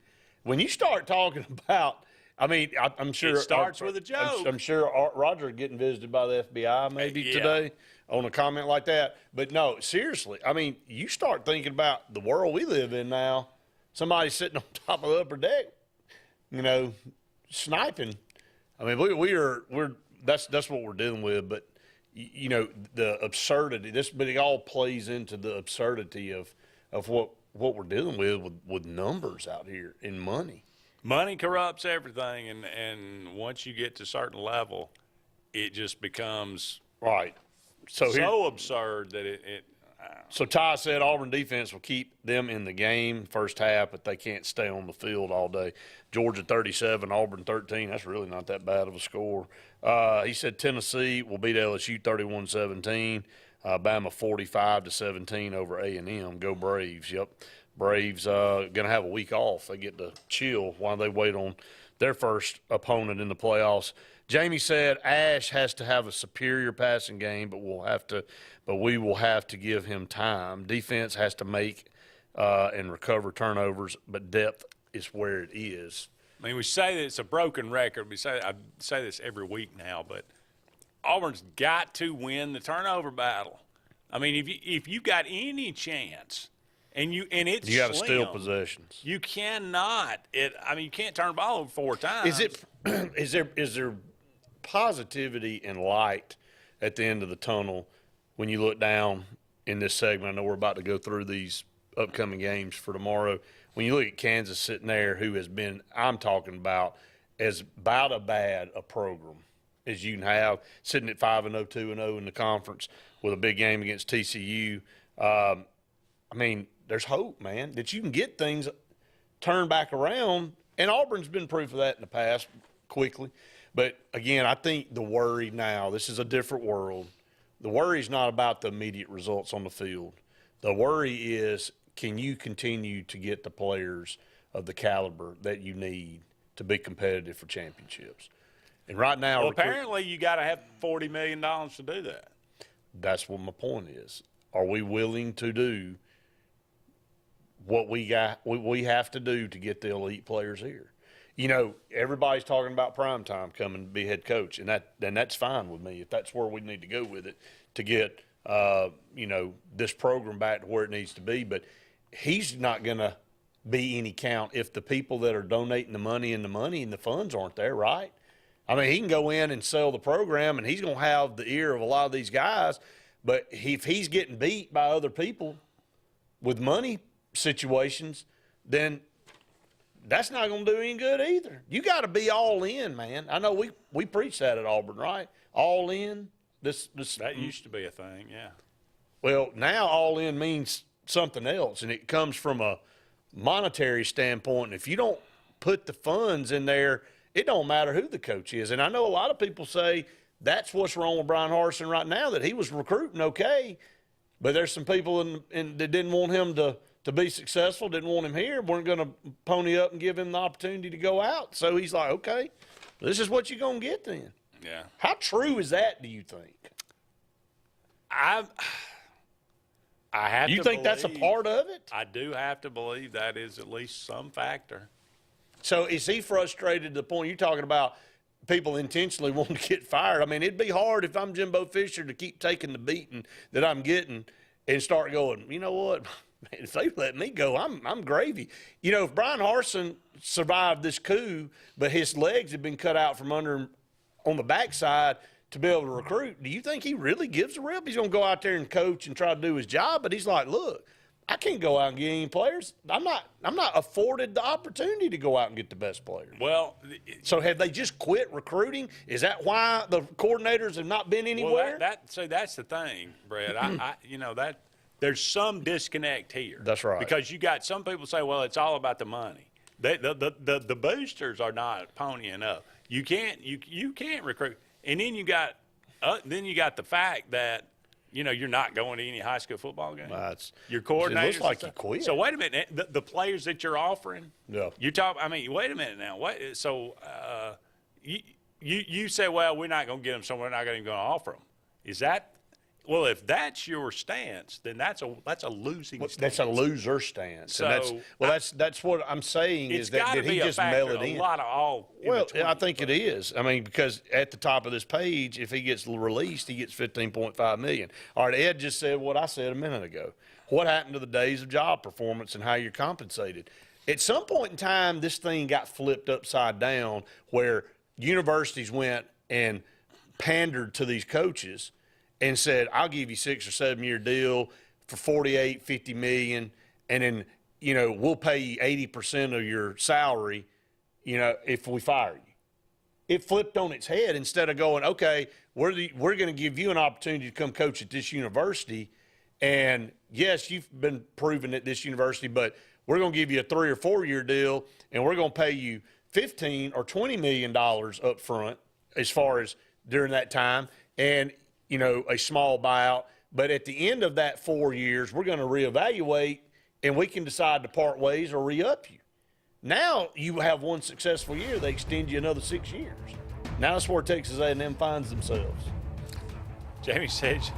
S3: When you start talking about, I mean, I'm sure
S2: it starts with a joke.
S3: I'm sure Roger getting visited by the FBI maybe today on a comment like that. But no, seriously, I mean, you start thinking about the world we live in now. Somebody sitting on top of the upper deck, sniping. I mean, that's what we're dealing with. But the absurdity. But it all plays into the absurdity of what we're dealing with numbers out here in money.
S2: Money corrupts everything, and once you get to a certain level, it just becomes so absurd that it
S3: So Ty said Auburn defense will keep them in the game first half, but they can't stay on the field all day. Georgia 37, Auburn 13. That's really not that bad of a score. He said Tennessee will beat LSU 31-17. Bama 45-17 over A&M. Go Braves. Yep. Braves going to have a week off. They get to chill while they wait on their first opponent in the playoffs. Jamie said Ash has to have a superior passing game, but we will have to give him time. Defense has to make and recover turnovers, but depth is where it is.
S2: I mean, we say that it's a broken record. I say this every week now, but Auburn's got to win the turnover battle. I mean, if you've got any chance. And it's
S3: you got to
S2: slim.
S3: steal possessions.
S2: You cannot. You can't turn the ball over 4 times.
S3: Is there positivity and light at the end of the tunnel when you look down in this segment? I know we're about to go through these upcoming games for tomorrow. When you look at Kansas sitting there, who has been, I'm talking about, as about a bad a program as you can have, sitting at 5-0, 2-0 in the conference with a big game against TCU. There's hope, man, that you can get things turned back around. And Auburn's been proof of that in the past quickly. But, again, I think the worry now, this is a different world. The worry is not about the immediate results on the field. The worry is, can you continue to get the players of the caliber that you need to be competitive for championships? And right now,
S2: apparently you got to have $40 million to do that.
S3: That's what my point is. Are we willing to do what we have to do to get the elite players here? Everybody's talking about primetime coming to be head coach, and that's fine with me if that's where we need to go with it to get this program back to where it needs to be. But he's not going to be any count if the people that are donating the money and the funds aren't there, right? I mean, he can go in and sell the program, and he's going to have the ear of a lot of these guys. But if he's getting beat by other people with money situations, then that's not going to do any good either. You got to be all in, man. I know we preach that at Auburn, right? All in.
S2: That used to be a thing, yeah.
S3: Well, now all in means something else, and it comes from a monetary standpoint. If you don't put the funds in there, it don't matter who the coach is. And I know a lot of people say that's what's wrong with Brian Harsin right now, that he was recruiting okay, but there's some people that didn't want him to be successful, didn't want him here, weren't going to pony up and give him the opportunity to go out. So he's like, okay, this is what you're going to get then.
S2: Yeah.
S3: How true is that, do you think?
S2: I have
S3: You
S2: to
S3: think that's a
S2: believe-
S3: part of it?
S2: I do have to believe that is at least some factor.
S3: So is he frustrated to the point you're talking about people intentionally wanting to get fired? I mean, it'd be hard if I'm Jimbo Fisher to keep taking the beating that I'm getting and start going, you know what? Man, if they let me go, I'm gravy. You know, if Brian Harsin survived this coup, but his legs had been cut out from under him on the backside to be able to recruit, do you think he really gives a rip? He's going to go out there and coach and try to do his job, but he's like, look, I can't go out and get any players. I'm not afforded the opportunity to go out and get the best players.
S2: Well,
S3: so have they just quit recruiting? Is that why the coordinators have not been anywhere?
S2: Well, that's the thing, Brett. That there's some disconnect here.
S3: That's right.
S2: Because you got some people say, well, it's all about the money. The boosters are not ponying up. You can't recruit, and then you got the fact that you're not going to any high school football game. Your coordinators.
S3: It looks like you quit.
S2: So wait a minute, the players that you're offering.
S3: Yeah.
S2: You talk. I mean, wait a minute now. So you say, well, we're not going to get them, so we're not going to offer them. Is that? Well, if that's your stance, then that's a losing stance.
S3: That's a loser stance.
S2: So
S3: and that's what I'm saying is that did he just mail it in?
S2: A lot of all.
S3: Well, I think it is. I mean, because at the top of this page, if he gets released, he gets $15.5 million. All right, Ed just said what I said a minute ago. What happened to the days of job performance and how you're compensated? At some point in time, this thing got flipped upside down where universities went and pandered to these coaches and said, I'll give you 6 or 7 year deal for $48-50 million, and then, we'll pay you 80% of your salary, if we fire you. It flipped on its head. Instead of going, okay, we're going to give you an opportunity to come coach at this university, and yes, you've been proven at this university, but we're going to give you a 3 or 4 year deal, and we're going to pay you $15 or $20 million up front as far as during that time, and a small buyout. But at the end of that 4 years, we're going to reevaluate, and we can decide to part ways or re-up you. Now you have one successful year, they extend you another 6 years. Now that's where Texas A&M finds themselves.
S2: Jamie says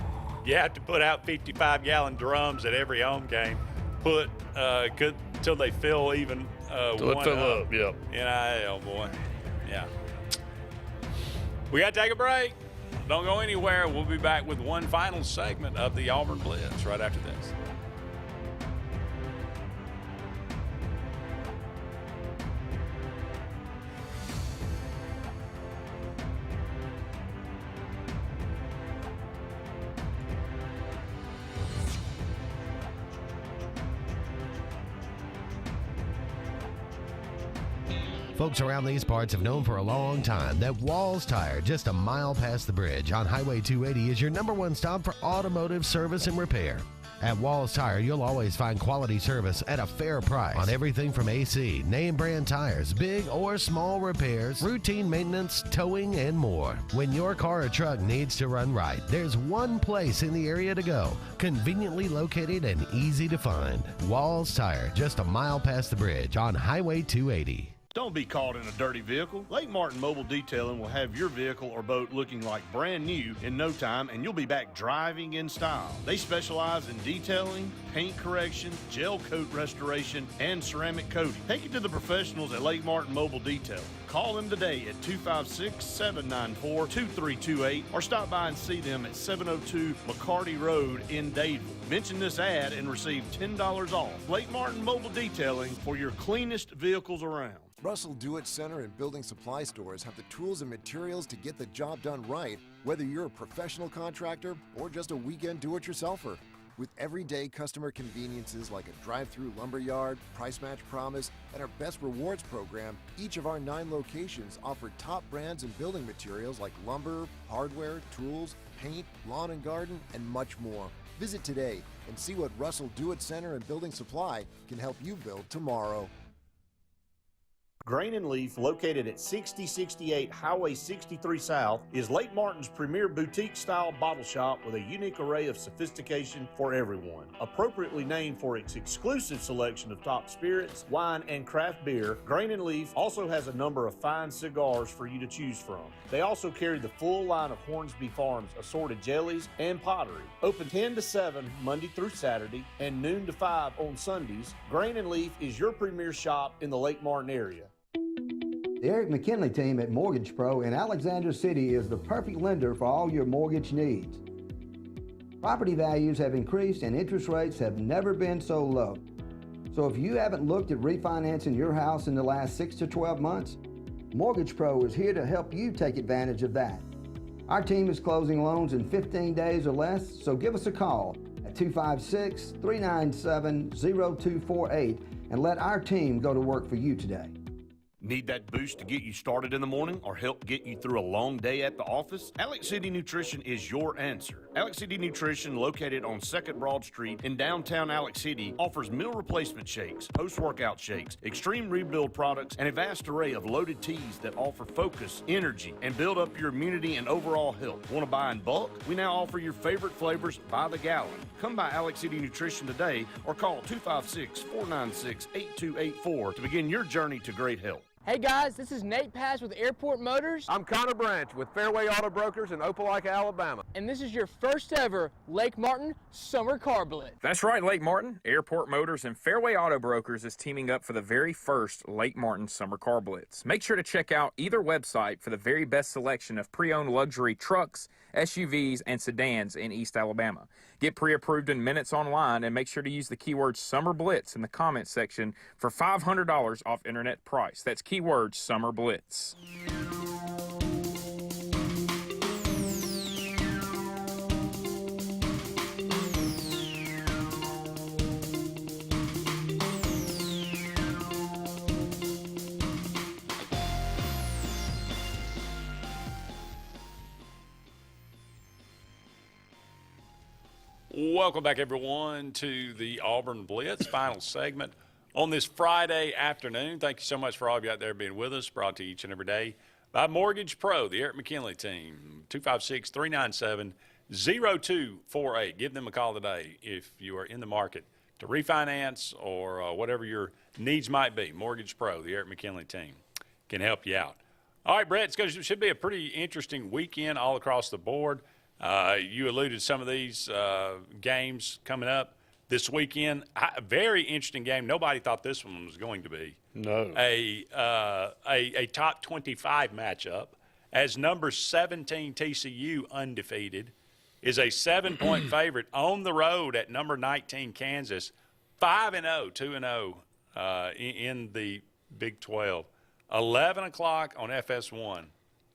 S2: you have to put out 55-gallon drums at every home game, until they fill even one up.
S3: Yep.
S2: NIL, boy. Yeah. We got to take a break. Don't go anywhere. We'll be back with one final segment of the Auburn Blitz right after this.
S8: Folks around these parts have known for a long time that Walls Tire, just a mile past the bridge on Highway 280, is your #1 stop for automotive service and repair. At Walls Tire, you'll always find quality service at a fair price on everything from AC, name brand tires, big or small repairs, routine maintenance, towing, and more. When your car or truck needs to run right, there's one place in the area to go, conveniently located and easy to find. Walls Tire, just a mile past the bridge on Highway 280.
S3: Don't be caught in a dirty vehicle. Lake Martin Mobile Detailing will have your vehicle or boat looking like brand new in no time, and you'll be back driving in style. They specialize in detailing, paint correction, gel coat restoration, and ceramic coating. Take it to the professionals at Lake Martin Mobile Detailing. Call them today at 256-794-2328 or stop by and see them at 702 McCarty Road in Dadeville. Mention this ad and receive $10 off. Lake Martin Mobile Detailing for your cleanest vehicles around.
S19: Russell Do-It Center and building supply stores have the tools and materials to get the job done right, whether you're a professional contractor or just a weekend do-it-yourselfer. With everyday customer conveniences like a drive-through lumberyard, price match promise, and our Best Rewards program, each of our 9 locations offer top brands and building materials like lumber, hardware, tools, paint, lawn and garden, and much more. Visit today and see what Russell Do-It Center and Building Supply can help you build tomorrow.
S3: Grain and Leaf, located at 6068 Highway 63 South, is Lake Martin's premier boutique-style bottle shop with a unique array of sophistication for everyone. Appropriately named for its exclusive selection of top spirits, wine, and craft beer, Grain and Leaf also has a number of fine cigars for you to choose from. They also carry the full line of Hornsby Farms assorted jellies and pottery. Open 10 to 7 Monday through Saturday and noon to 5 on Sundays, Grain and Leaf is your premier shop in the Lake Martin area.
S15: The Eric McKinley team at Mortgage Pro in Alexander City is the perfect lender for all your mortgage needs. Property values have increased and interest rates have never been so low. So if you haven't looked at refinancing your house in the last 6 to 12 months, Mortgage Pro is here to help you take advantage of that. Our team is closing loans in 15 days or less, so give us a call at 256-397-0248 and let our team go to work for you today.
S3: Need that boost to get you started in the morning or help get you through a long day at the office? Alex City Nutrition is your answer. Alex City Nutrition, located on 2nd Broad Street in downtown Alex City, offers meal replacement shakes, post-workout shakes, extreme rebuild products, and a vast array of loaded teas that offer focus, energy, and build up your immunity and overall health. Want to buy in bulk? We now offer your favorite flavors by the gallon. Come by Alex City Nutrition today or call 256-496-8284 to begin your journey to great health.
S4: Hey guys, this is Nate Pass with Airport Motors.
S7: I'm Connor Branch with Fairway Auto Brokers in Opelika, Alabama.
S4: And this is your first ever Lake Martin Summer Car Blitz.
S10: That's right, Lake Martin. Airport Motors and Fairway Auto Brokers is teaming up for the very first Lake Martin Summer Car Blitz. Make sure to check out either website for the very best selection of pre-owned luxury trucks, SUVs, and sedans in East Alabama. Get pre-approved in minutes online and make sure to use the keyword Summer Blitz in the comments section for $500 off internet price. That's keyword Summer Blitz.
S2: Welcome back, everyone, to the Auburn Blitz final segment on this Friday afternoon. Thank you so much for all of you out there being with us, brought to you each and every day by Mortgage Pro, the Eric McKinley team, 256-397-0248. Give them a call today if you are in the market to refinance or whatever your needs might be. Mortgage Pro, the Eric McKinley team, can help you out. All right, Brett, it should be a pretty interesting weekend all across the board. You alluded to some of these games coming up this weekend. A very interesting game. Nobody thought this one was going to be.
S3: No.
S2: A top 25 matchup, as number 17 TCU, undefeated, is a 7-point favorite on the road at number 19 Kansas, 5-0, 2-0 in the Big 12. 11 o'clock on FS1.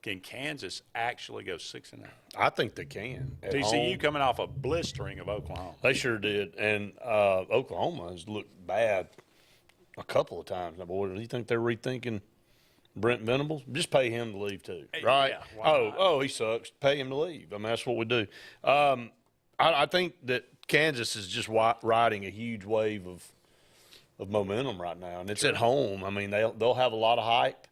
S2: Can Kansas actually go 6-0?
S3: I think they can.
S2: TCU coming off a blistering of Oklahoma.
S3: They sure did. And Oklahoma has looked bad a couple of times. Now, boy, do you think they're rethinking Brent Venables? Just pay him to leave too, right? Yeah, he sucks. Pay him to leave. I mean, that's what we do. I think that Kansas is just riding a huge wave of momentum right now, and it's at home. I mean, they'll have a lot of hype.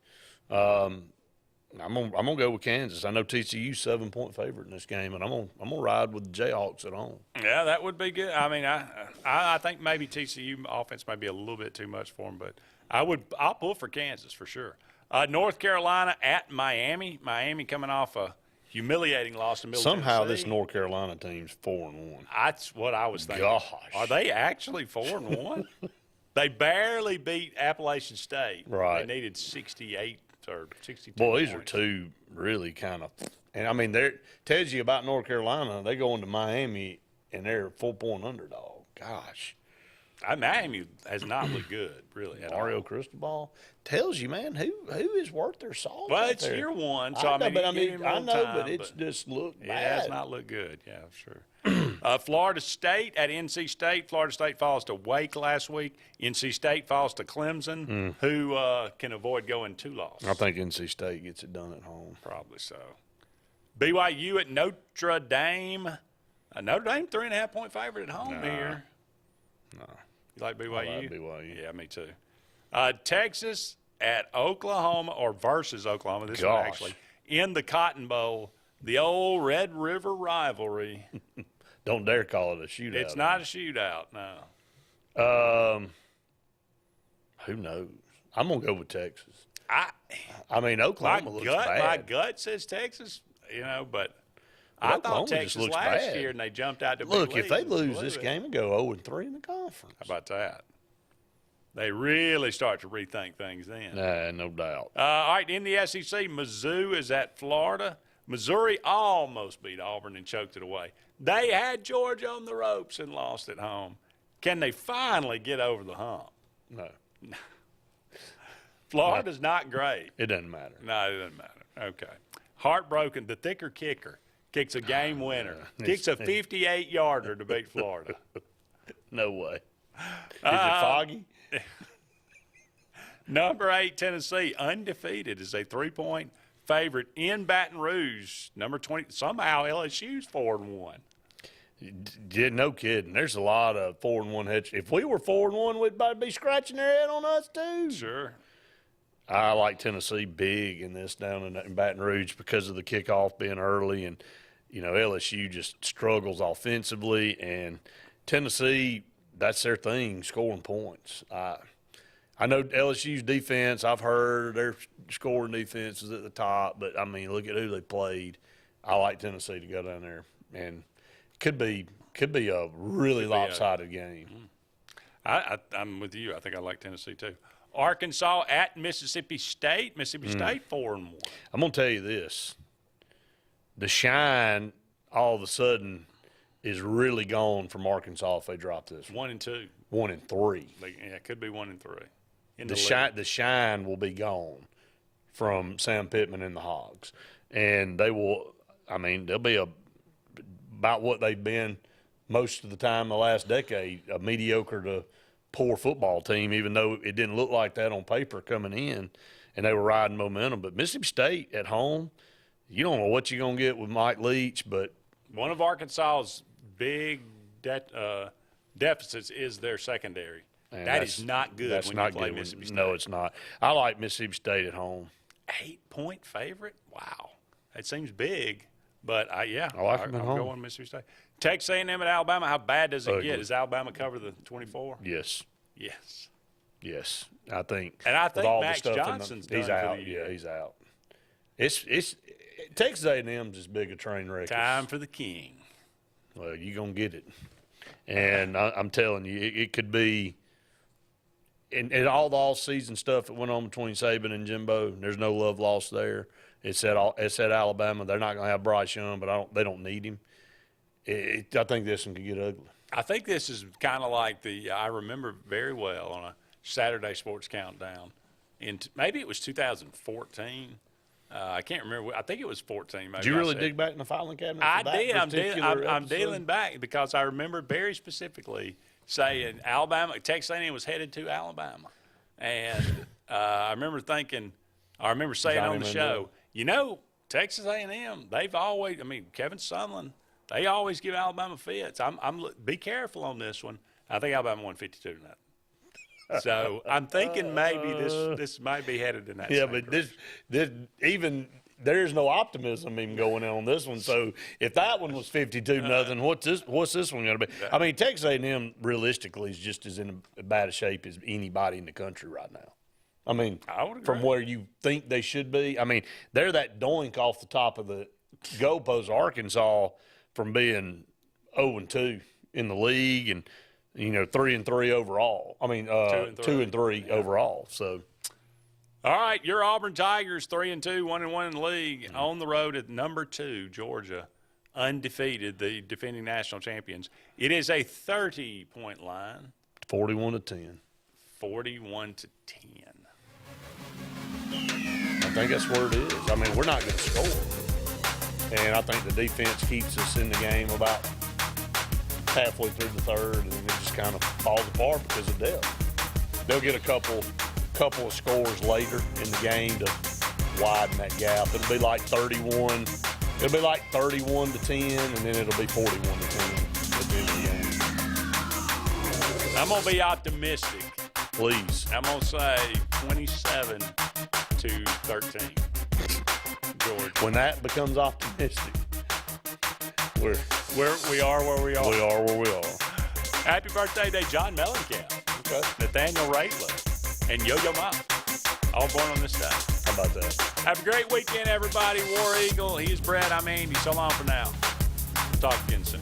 S3: I'm gonna go with Kansas. I know TCU's 7-point favorite in this game, and I'm gonna ride with the Jayhawks at home.
S2: Yeah, that would be good. I mean, I think maybe TCU offense might be a little bit too much for them, but I'll pull for Kansas for sure. North Carolina at Miami. Miami coming off a humiliating loss to Middle
S3: Somehow
S2: Tennessee.
S3: this North Carolina team's 4-1.
S2: That's what I was thinking.
S3: Gosh,
S2: are they actually 4-1? They barely beat Appalachian State.
S3: Right.
S2: They needed 68 or 62.
S3: Boy, these
S2: points.
S3: are two really kind of, and I mean, tells you about North Carolina. They go into Miami and they're a 4-point underdog. Gosh,
S2: Miami has not looked good, really. At
S3: Mario
S2: all.
S3: Cristobal tells you, man, who is worth their salt.
S2: Well,
S3: out
S2: it's
S3: there.
S2: year one, so
S3: I know,
S2: give him a
S3: I
S2: little
S3: know,
S2: time,
S3: but it's just looked
S2: yeah,
S3: bad.
S2: it's not looked good. Yeah, sure. Florida State at NC State. Florida State falls to Wake last week. NC State falls to Clemson, who can avoid going 2 losses.
S3: I think NC State gets it done at home.
S2: Probably so. BYU at Notre Dame. Notre Dame 3.5-point favorite at home here.
S3: No.
S2: You like BYU?
S3: I like BYU.
S2: Yeah, me too. Texas at Oklahoma, or versus Oklahoma, this one
S3: Gosh.
S2: actually, in the Cotton Bowl, the old Red River rivalry.
S3: Don't dare call it a shootout.
S2: It's not a shootout, no.
S3: Who knows? I'm going to go with Texas.
S2: I
S3: mean, Oklahoma looks bad.
S2: My gut says Texas, but I thought Texas last year, and they jumped out to
S3: Look,
S2: big
S3: if they
S2: lead.
S3: lose this game and go 0-3 in the conference.
S2: How about that? They really start to rethink things then.
S3: No doubt.
S2: All right, in the SEC, Mizzou is at Florida. Missouri almost beat Auburn and choked it away. They had Georgia on the ropes and lost at home. Can they finally get over the hump?
S3: No.
S2: Florida's not great.
S3: It doesn't matter.
S2: No, it doesn't matter. Okay. Heartbroken, the thicker kicker kicks a game winner. Kicks a 58-yarder to beat Florida.
S3: No way. Is it foggy?
S2: Number 8, Tennessee, undefeated, is a 3-point favorite in Baton Rouge. Number 20, somehow LSU's 4-1.
S3: Yeah, no kidding. There's a lot of 4-1 heads. If we were 4-1, we'd be scratching their head on us too.
S2: Sure.
S3: I like Tennessee big in this down in Baton Rouge because of the kickoff being early, and LSU just struggles offensively, and Tennessee, that's their thing, scoring points. I know LSU's defense. I've heard their scoring defense is at the top, but I mean, look at who they played. I like Tennessee to go down there, and could be a really lopsided game.
S2: I'm with you. I think I like Tennessee too. Arkansas at Mississippi State. Mississippi State 4-1.
S3: I'm gonna tell you this: the shine all of a sudden is really gone from Arkansas if they drop this.
S2: 1-2.
S3: 1-3.
S2: Yeah, it could be 1-3.
S3: The shine will be gone from Sam Pittman and the Hogs, and they will. I mean, they'll be about what they've been most of the time the last decade, a mediocre to poor football team, even though it didn't look like that on paper coming in, and they were riding momentum. But Mississippi State at home, you don't know what you're going to get with Mike Leach, but
S2: one of Arkansas's big deficits is their secondary. That is not good when you play Mississippi State.
S3: No, it's not. I like Mississippi State at home.
S2: 8-point favorite? Wow. That seems big, but I
S3: like them at home.
S2: I'm going Mississippi State. Texas A&M at Alabama, how bad does it get? Does Alabama cover the 24?
S3: Yes.
S2: Yes.
S3: I think.
S2: And I think
S3: all
S2: Max
S3: the stuff
S2: Johnson's
S3: he's
S2: done
S3: out.
S2: for the year.
S3: Yeah, he's out. It's Texas A&M's as big a train wreck.
S2: Time for the king.
S3: Well, you're going to get it. And I'm telling you, it could be – and all the all-season stuff that went on between Saban and Jimbo, there's no love lost there. It's at Alabama. They're not going to have Bryce Young, but they don't need him. I think this one could get ugly.
S2: I think this is kind of like I remember very well on a Saturday Sports Countdown. Maybe it was 2014. I can't remember. I think it was 14. Maybe.
S3: Did you really dig back in the filing cabinet?
S2: I did. I'm dealing back because I remember very specifically saying Texas A&M was headed to Alabama. And I remember saying on the show, Texas A&M, they've always, Kevin Sumlin, they always give Alabama fits. Be careful on this one. I think Alabama won 52 to nothing. So I'm thinking maybe this might be headed in that.
S3: Yeah, but this there's no optimism even going on this one. So if that one was 52-0, what's this one going to be? Texas A&M realistically is just as in as bad a shape as anybody in the country right now.
S2: I would agree.
S3: From where you think they should be. They're that doink off the top of the goalpost. Arkansas from being 0-2 in the league and 3-3 overall. 2-3 overall. So.
S2: All right, your Auburn Tigers 3-2, 1-1 in the league, on the road at number 2, Georgia, undefeated, the defending national champions. It is a 30-point line.
S3: 41-10.
S2: 41-10.
S3: I think that's where it is. We're not going to score, and I think the defense keeps us in the game about halfway through the third, and it just kind of falls apart because of depth. They'll get a couple of scores later in the game to widen that gap. It'll be like 31. It'll be like 31-10, and then it'll be 41-10 at the end of the game.
S2: I'm gonna be optimistic.
S3: Please.
S2: I'm going to say 27-13. Georgia.
S3: When that becomes optimistic, we are
S2: where we are.
S3: We are where we are.
S2: Happy birthday to John Mellencamp, Nathaniel Rateliff, and Yo-Yo Ma. All born on this day.
S3: How about that?
S2: Have a great weekend, everybody. War Eagle. He's Brett. I'm Andy. So long for now. Talk again soon.